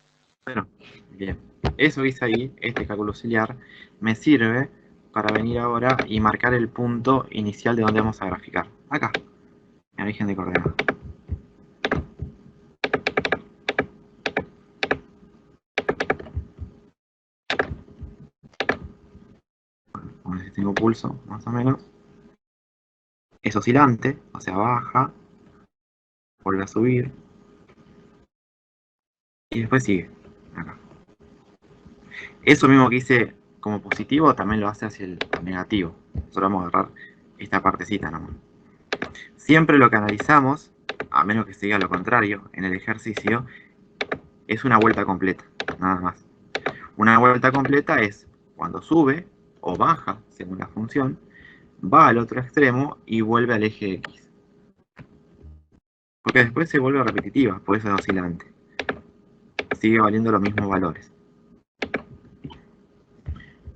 Bueno, bien. Eso que hice ahí, este cálculo auxiliar, me sirve para venir ahora y marcar el punto inicial de donde vamos a graficar. Acá, en origen de coordenadas. Bueno, si tengo pulso, más o menos. Es oscilante, o sea, baja, vuelve a subir, y después sigue, acá. Eso mismo que hice como positivo, también lo hace hacia el negativo. Solo vamos a agarrar esta partecita nomás. Siempre lo que analizamos, a menos que se diga lo contrario, en el ejercicio, es una vuelta completa, nada más. Una vuelta completa es cuando sube o baja, según la función, va al otro extremo y vuelve al eje X. Porque después se vuelve repetitiva, por eso es oscilante. Sigue valiendo los mismos valores.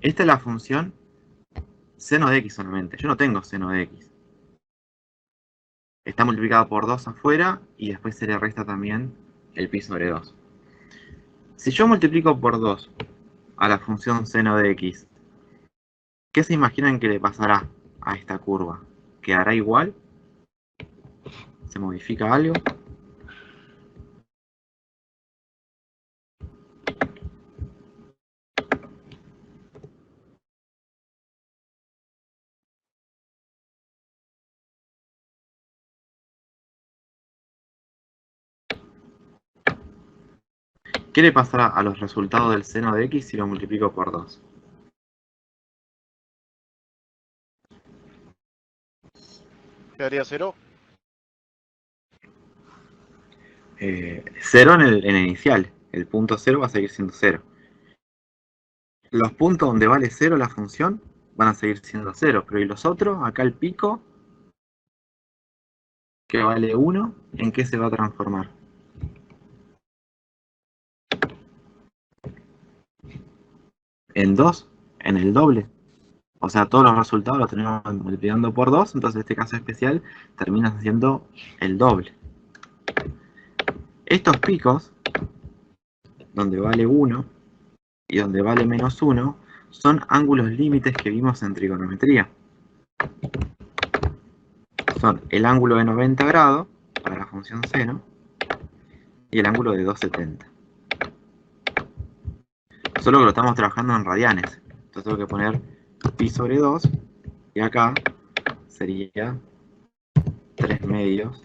Esta es la función seno de X solamente. Yo no tengo seno de X. Está multiplicado por 2 afuera y después se le resta también el pi sobre 2. Si yo multiplico por 2 a la función seno de X, ¿qué se imaginan que le pasará a esta curva? ¿Quedará igual? ¿Se modifica algo? ¿Qué le pasará a los resultados del seno de X si lo multiplico por 2? ¿Quedaría 0? 0 en el inicial. El punto 0 va a seguir siendo 0. Los puntos donde vale 0 la función van a seguir siendo 0. Pero ¿y los otros? Acá el pico, que vale 1, ¿en qué se va a transformar? En 2, en el doble. O sea, todos los resultados los tenemos multiplicando por 2, entonces este caso especial termina siendo el doble. Estos picos, donde vale 1 y donde vale menos 1, son ángulos límites que vimos en trigonometría. Son el ángulo de 90 grados para la función seno y el ángulo de 270. Solo que lo estamos trabajando en radianes. Entonces tengo que poner pi sobre 2 y acá sería 3 medios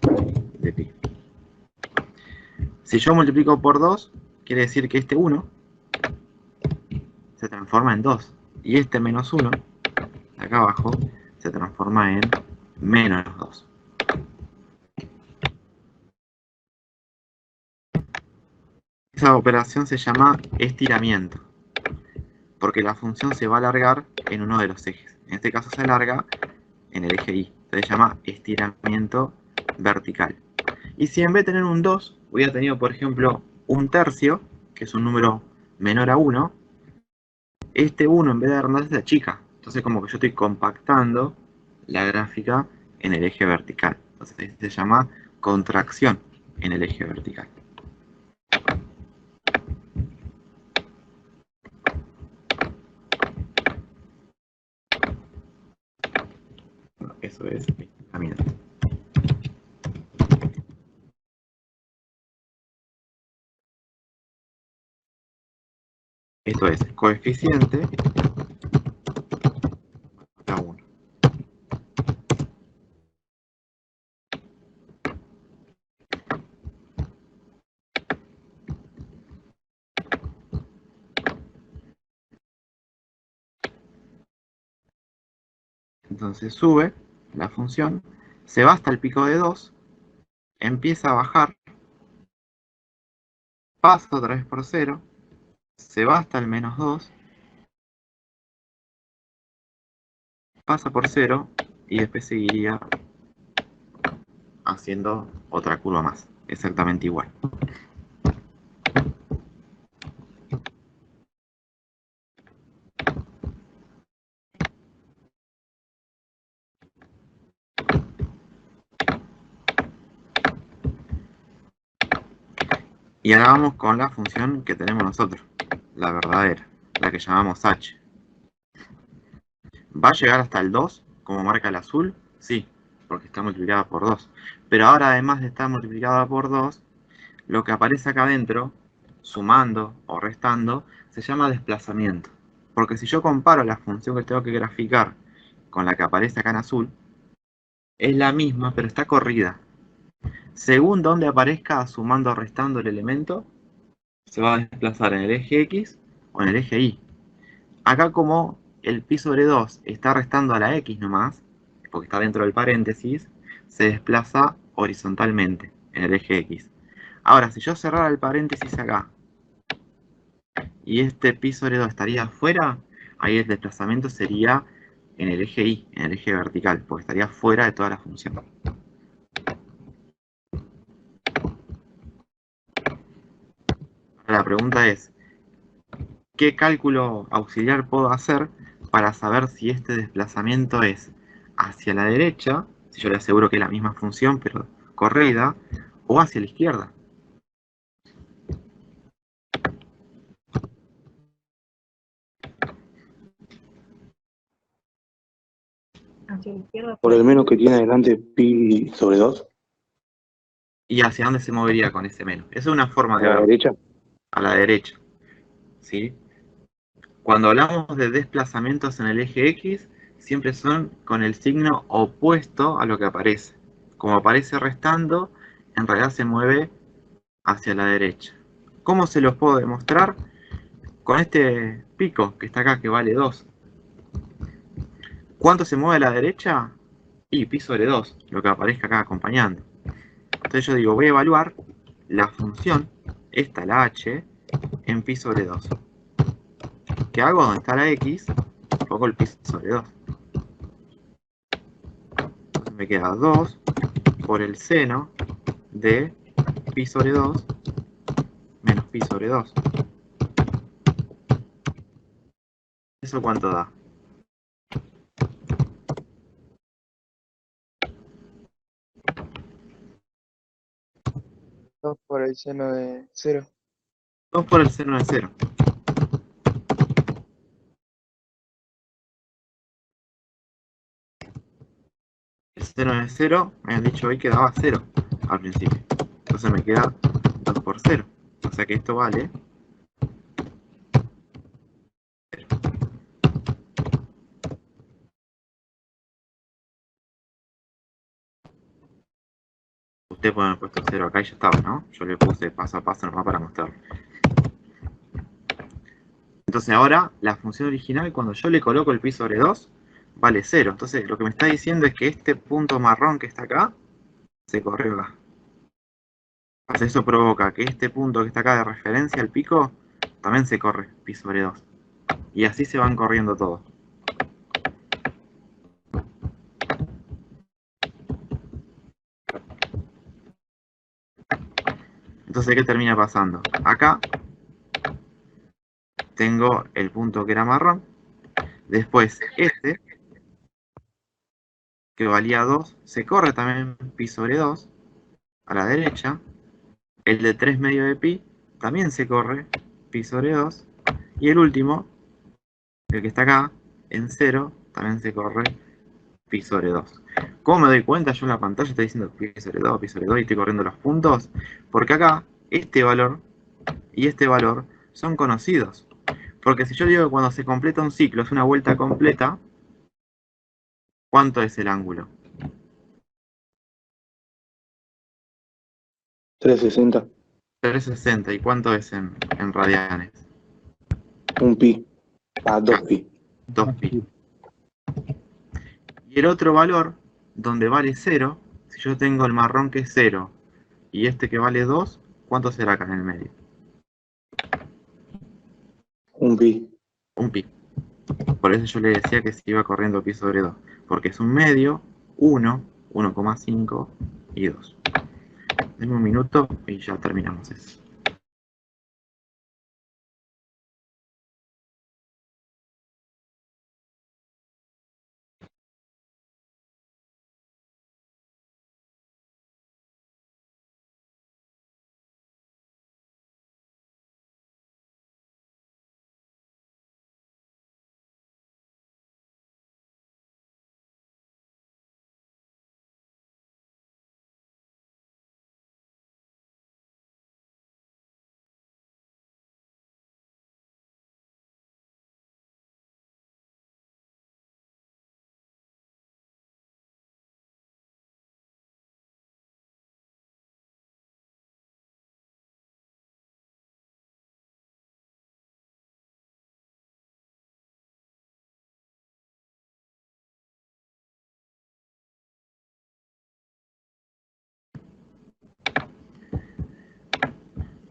de pi. Si yo multiplico por 2, quiere decir que este 1 se transforma en 2. Y este menos 1, de acá abajo, se transforma en menos 2. Esa operación se llama estiramiento, porque la función se va a alargar en uno de los ejes. En este caso se alarga en el eje Y. Entonces se llama estiramiento vertical. Y si en vez de tener un 2, hubiera tenido, por ejemplo, un tercio, que es un número menor a 1, este 1 en vez de agrandar se achica. Entonces como que yo estoy compactando la gráfica en el eje vertical. Entonces se llama contracción en el eje vertical. Bueno, eso es estiramiento. Esto es coeficiente a 1. Entonces sube la función, se va hasta el pico de 2, empieza a bajar, pasa otra vez por 0, se va hasta el menos 2, pasa por 0 y después seguiría haciendo otra curva más, exactamente igual. Y ahora vamos con la función que tenemos nosotros, la verdadera, la que llamamos h. ¿Va a llegar hasta el 2, como marca el azul? Sí, porque está multiplicada por 2. Pero ahora, además de estar multiplicada por 2, lo que aparece acá adentro, sumando o restando, se llama desplazamiento. Porque si yo comparo la función que tengo que graficar con la que aparece acá en azul, es la misma, pero está corrida. Según donde aparezca sumando o restando el elemento, se va a desplazar en el eje X o en el eje Y. Acá, como el pi sobre 2 está restando a la X nomás, porque está dentro del paréntesis, se desplaza horizontalmente en el eje X. Ahora, si yo cerrara el paréntesis acá y este pi sobre 2 estaría afuera, ahí el desplazamiento sería en el eje Y, en el eje vertical, porque estaría fuera de toda la función. La pregunta es, ¿qué cálculo auxiliar puedo hacer para saber si este desplazamiento es hacia la derecha, si yo le aseguro que es la misma función pero corrida, o hacia la izquierda? Por el menos que tiene adelante pi sobre 2, ¿Y hacia dónde se movería con ese menos? Esa es una forma a de la verlo. derecha. A la derecha. ¿Sí? Cuando hablamos de desplazamientos en el eje X, siempre son con el signo opuesto a lo que aparece. Como aparece restando, en realidad se mueve hacia la derecha. ¿Cómo se los puedo demostrar? Con este pico que está acá, que vale 2. ¿Cuánto se mueve a la derecha? Y pi sobre 2, lo que aparezca acá acompañando. Entonces yo digo, voy a evaluar la función, esta, la h, en pi sobre 2. ¿Qué hago? Donde está la x, pongo el pi sobre 2. Entonces me queda 2 por el seno de pi sobre 2 menos pi sobre 2. ¿Eso cuánto da? 2 por el seno de 0. 2 por el seno de 0. El seno de 0, me han dicho hoy que daba 0 al principio. Entonces me queda 2 por 0. O sea que esto vale 0. Usted puede haber puesto 0 acá y ya estaba, ¿no? Yo le puse paso a paso nomás para mostrarlo. Entonces ahora, la función original, cuando yo le coloco el pi sobre 2, vale 0. Entonces lo que me está diciendo es que este punto marrón que está acá, se corrió acá. Entonces eso provoca que este punto que está acá de referencia al pico, también se corre pi sobre 2. Y así se van corriendo todos. Entonces, ¿qué termina pasando? Acá tengo el punto que era marrón. Después este, que valía 2, se corre también pi sobre 2 a la derecha. El de 3 medio de pi también se corre pi sobre 2. Y el último, el que está acá, en 0, también se corre pi sobre 2. ¿Cómo me doy cuenta? Yo en la pantalla estoy diciendo pi sobre 2 y estoy corriendo los puntos. Porque acá, este valor y este valor son conocidos. Porque si yo digo que cuando se completa un ciclo es una vuelta completa, ¿cuánto es el ángulo? 360. 360. ¿Y cuánto es en radianes? Un pi. 2 pi. 2 pi. Y Y el otro valor, donde vale 0, si yo tengo el marrón que es 0 y este que vale 2, ¿cuánto será acá en el medio? Un pi. Un pi. Por eso yo le decía que se iba corriendo pi sobre 2. Porque es un medio, 1, 1,5 y 2. Denme un minuto y ya terminamos eso.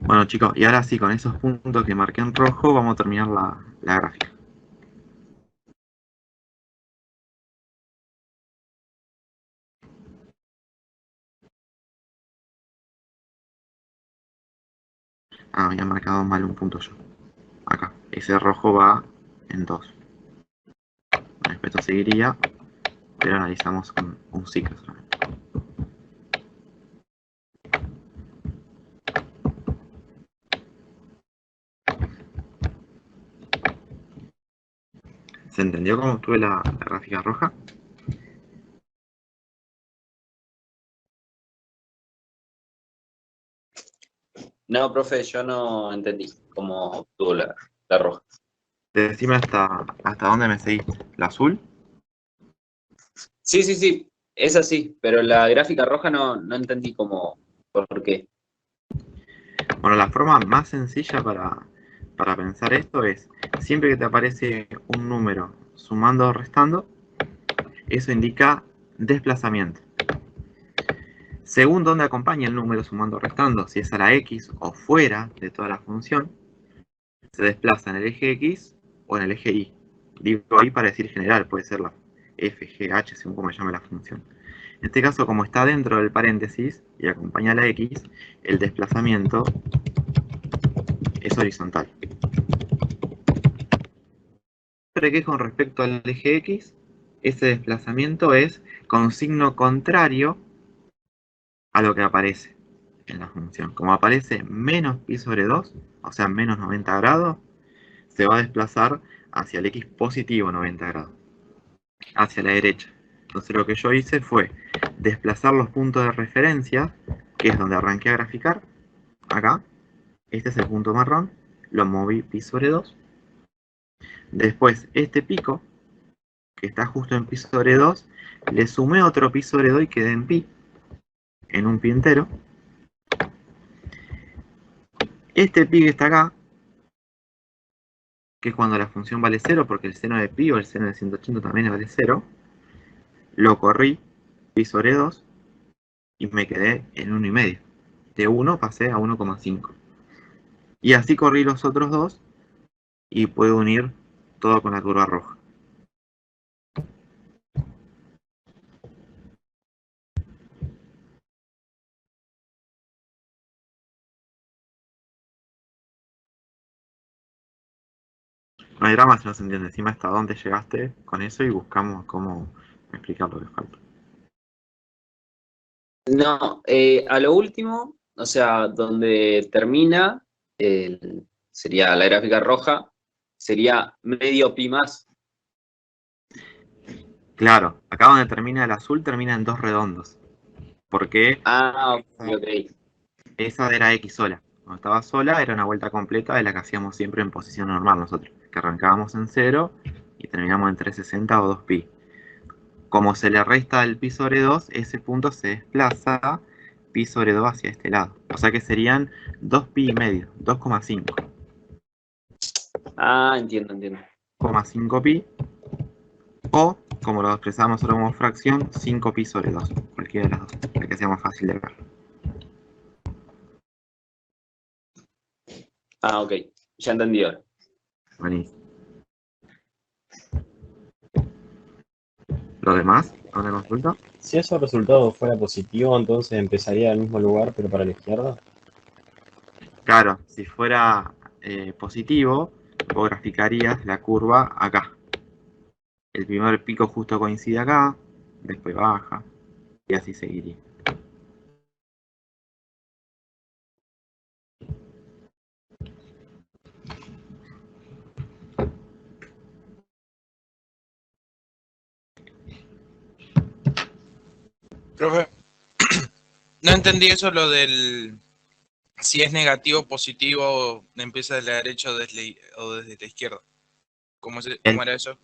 Bueno chicos, y ahora sí, con esos puntos que marqué en rojo, vamos a terminar la gráfica. Ah, había marcado mal un punto yo. Acá, ese rojo va en 2. Bueno, esto seguiría, pero analizamos con un ciclo solamente. ¿Se entendió cómo tuve la gráfica roja? No, profe, yo no entendí cómo obtuvo la roja. Decime hasta dónde me seguiste. ¿La azul? Sí, es así, pero la gráfica roja no entendí cómo, por qué. Bueno, la forma más sencilla para pensar esto es, siempre que te aparece un número sumando o restando, eso indica desplazamiento. Según dónde acompaña el número sumando o restando, si es a la x o fuera de toda la función, se desplaza en el eje x o en el eje y. Digo ahí para decir general, puede ser la f, g, h, según como llame la función. En este caso, como está dentro del paréntesis y acompaña a la x, el desplazamiento es horizontal. Siempre que con respecto al eje x, ese desplazamiento es con signo contrario a lo que aparece en la función. Como aparece menos pi sobre 2, o sea menos 90 grados, se va a desplazar hacia el x positivo 90 grados, hacia la derecha. Entonces lo que yo hice fue desplazar los puntos de referencia, que es donde arranqué a graficar, acá, este es el punto marrón, lo moví pi sobre 2. Después este pico, que está justo en pi sobre 2, le sumé otro pi sobre 2 y quedé en pi, en un pi entero. Este pi que está acá, que es cuando la función vale 0, porque el seno de pi o el seno de 180 también vale 0, lo corrí pi sobre 2 y me quedé en 1,5. De 1 pasé a 1,5. Y así corrí los otros dos y puedo unir todo con la curva roja. No hay drama si no se entiende. Decime hasta dónde llegaste con eso y buscamos cómo explicar lo que falta. No, a lo último, o sea, donde termina, sería la gráfica roja, sería medio pi más. Claro, acá donde termina el azul termina en 2 redondos. Porque Ah, ok. esa era x sola. Cuando estaba sola era una vuelta completa de la que hacíamos siempre en posición normal nosotros. Que arrancábamos en 0 y terminamos en 360 o 2pi. Como se le resta el pi sobre 2, ese punto se desplaza pi sobre 2 hacia este lado. O sea que serían 2pi y medio, 2,5. Ah, entiendo. 2,5 pi o como lo expresamos ahora como fracción, 5pi sobre 2, cualquiera de las dos, para que sea más fácil de ver. Ah, ok. Ya entendí ahora. Buenísimo. ¿Lo demás? ¿Alguna consulta? Si ese resultado fuera positivo, entonces empezaría al mismo lugar, pero para la izquierda. Claro, si fuera positivo, vos graficarías la curva acá. El primer pico justo coincide acá, después baja, y así seguiría. Profe, no entendí eso lo del si es negativo o positivo, empieza desde la derecha o desde la izquierda. ¿Cómo era eso?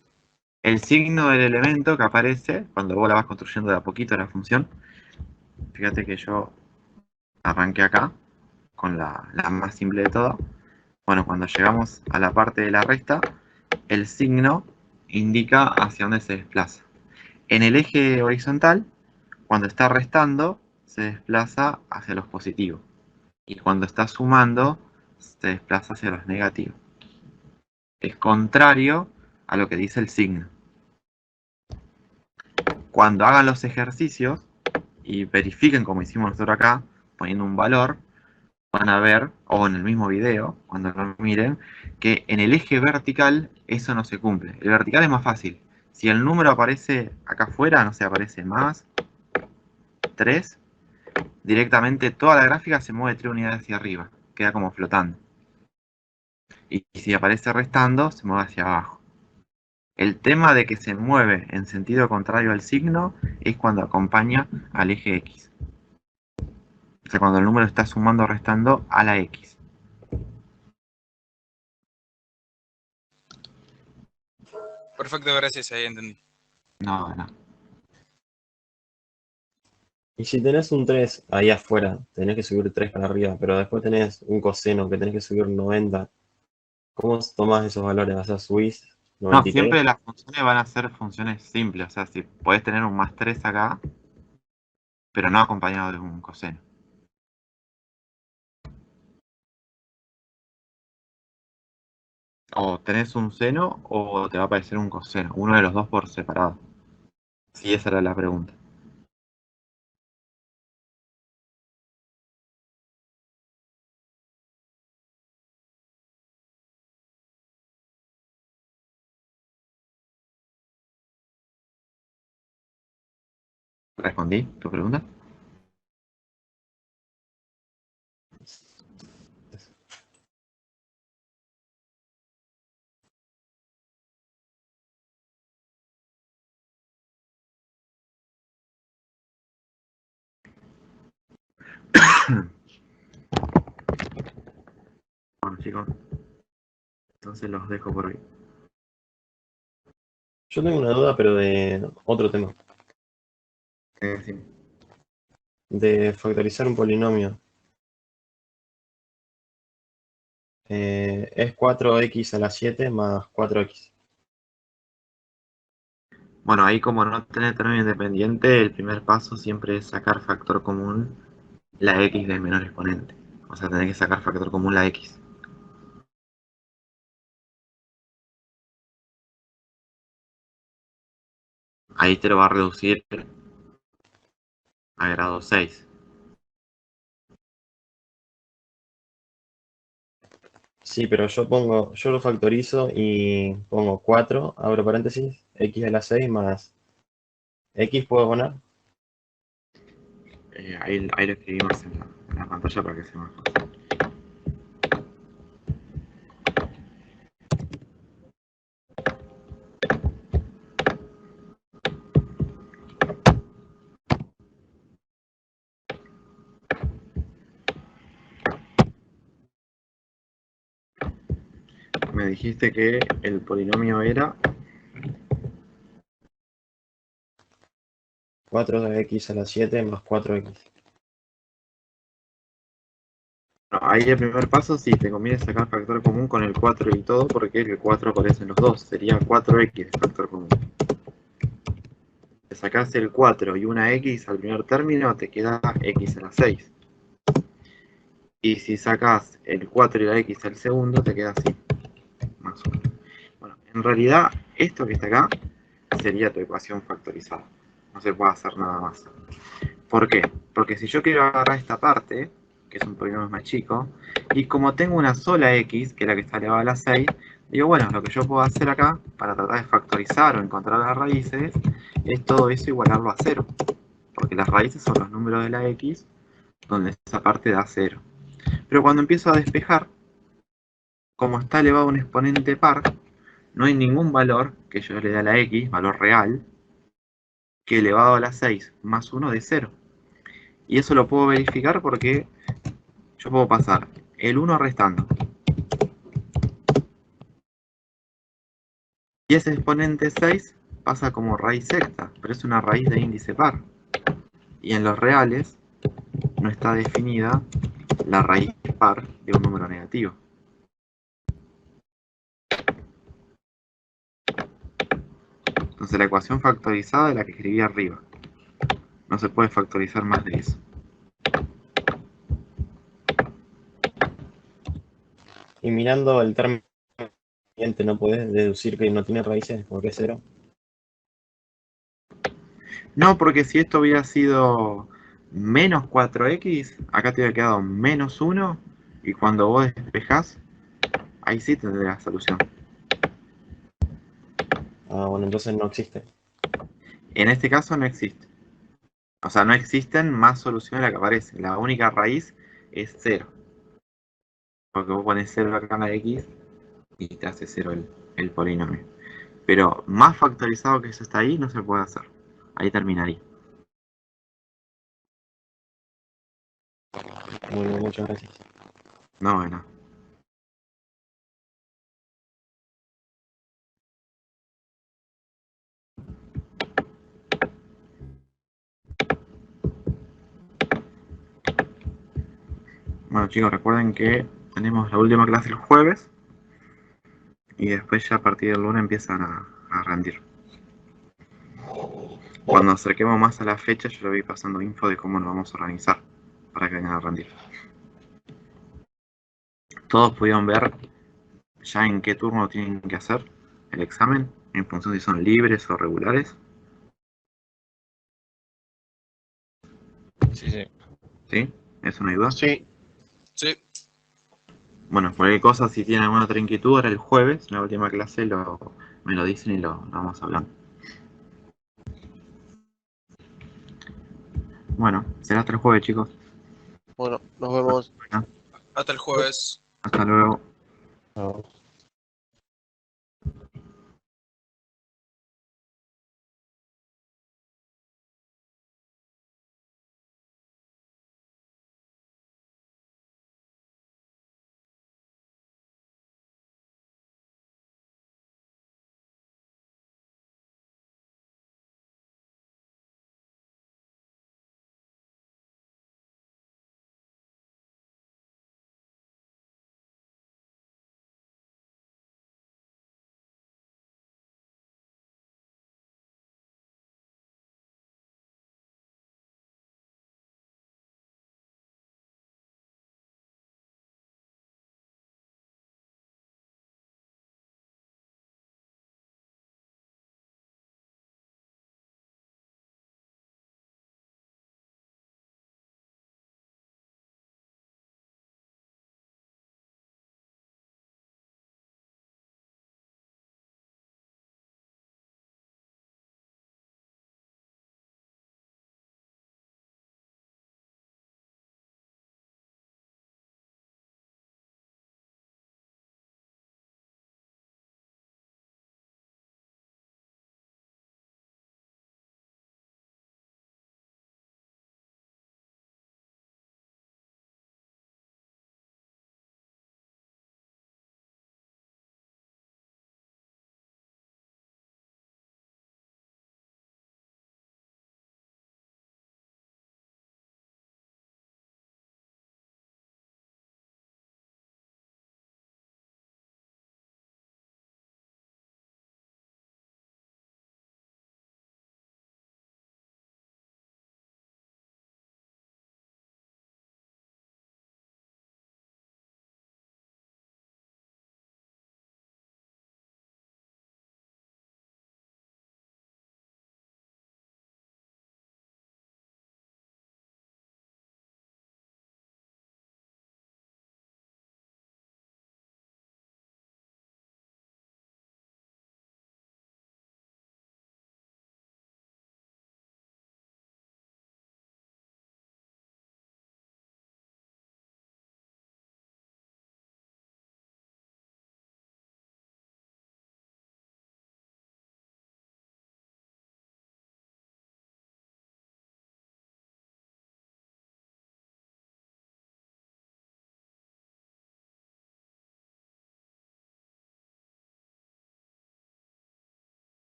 El signo del elemento que aparece cuando vos la vas construyendo de a poquito la función. Fíjate que yo arranqué acá con la más simple de todo. Bueno, cuando llegamos a la parte de la resta, el signo indica hacia dónde se desplaza. En el eje horizontal, cuando está restando, se desplaza hacia los positivos. Y cuando está sumando, se desplaza hacia los negativos. Es contrario a lo que dice el signo. Cuando hagan los ejercicios y verifiquen como hicimos nosotros acá, poniendo un valor, van a ver, o en el mismo video, cuando lo miren, que en el eje vertical eso no se cumple. El vertical es más fácil. Si el número aparece acá afuera, no sé, aparece más 3, directamente toda la gráfica se mueve 3 unidades hacia arriba, queda como flotando. Y si aparece restando, se mueve hacia abajo. El tema de que se mueve en sentido contrario al signo es cuando acompaña al eje X. O sea, cuando el número está sumando o restando a la X. Perfecto, gracias, ahí entendí. No. Y si tenés un 3 ahí afuera, tenés que subir 3 para arriba, pero después tenés un coseno que tenés que subir 90. ¿Cómo tomás esos valores? O sea, subís No, 93. siempre las funciones van a ser funciones simples. O sea, si podés tener un más 3 acá, pero no acompañado de un coseno. O tenés un seno o te va a aparecer un coseno. Uno de los dos por separado. Sí, esa era la pregunta. ¿Respondí tu pregunta? Bueno, chicos. Entonces los dejo por hoy. Yo tengo una duda, pero de otro tema. Sí. De factorizar un polinomio. Es 4x a la 7 más 4x. Bueno, ahí como no tener término independiente, el primer paso siempre es sacar factor común la x del menor exponente. O sea, tenés que sacar factor común la x. Ahí te lo va a reducir a grado 6. Sí, pero yo lo factorizo y pongo 4, abro paréntesis, x a la 6 más x puedo poner. Ahí lo escribimos en la pantalla para que sea más fácil. Me dijiste que el polinomio era 4x a la 7 más 4x. Bueno, ahí el primer paso sí, te conviene sacar factor común con el 4 y todo, porque el 4 aparece en los dos, sería 4x de factor común. le sacás el 4 y una X al primer término, te queda X a la 6. Y si sacás el 4 y la X al segundo, te queda así. Más 1. Bueno, en realidad, esto que está acá sería tu ecuación factorizada. No se puede hacer nada más. ¿Por qué? Porque si yo quiero agarrar esta parte, que es un polinomio más chico, y como tengo una sola X, que es la que está elevada a la 6, digo, bueno, lo que yo puedo hacer acá, para tratar de factorizar o encontrar las raíces, es todo eso igualarlo a 0. Porque las raíces son los números de la X, donde esa parte da 0. Pero cuando empiezo a despejar, como está elevado a un exponente par, no hay ningún valor que yo le dé a la X, valor real, que elevado a la 6 más 1 de 0. Y eso lo puedo verificar porque yo puedo pasar el 1 restando. Y ese exponente 6 pasa como raíz sexta, pero es una raíz de índice par. Y en los reales no está definida la raíz par de un número negativo. Entonces la ecuación factorizada es la que escribí arriba. No se puede factorizar más de eso. Y mirando el término siguiente, ¿no puedes deducir que no tiene raíces porque es 0? No, porque si esto hubiera sido menos 4x, acá te hubiera quedado menos 1, y cuando vos despejás, ahí sí tendrás la solución. Ah, bueno, entonces no existe. En este caso no existe. O sea, no existen más soluciones a la que aparece. La única raíz es 0. Porque vos pones 0 acá en la x y te hace 0 el polinomio. Pero más factorizado que eso está ahí no se puede hacer. Ahí terminaría. Muy bien, muchas gracias. No, bueno. Bueno, chicos, recuerden que tenemos la última clase el jueves. Y después ya a partir del lunes empiezan a rendir. Cuando acerquemos más a la fecha, yo le voy pasando info de cómo nos vamos a organizar para que vengan a rendir. Todos pudieron ver ya en qué turno tienen que hacer el examen, en función de si son libres o regulares. Sí, sí. ¿Sí? ¿Eso no hay duda? Sí, Sí. Bueno, cualquier cosa, si tienen alguna otra inquietud, ahora el jueves, en la última clase, me lo dicen y lo vamos hablando. Bueno, será hasta el jueves, chicos. bueno, nos vemos. Hasta el jueves. Hasta luego. Chao.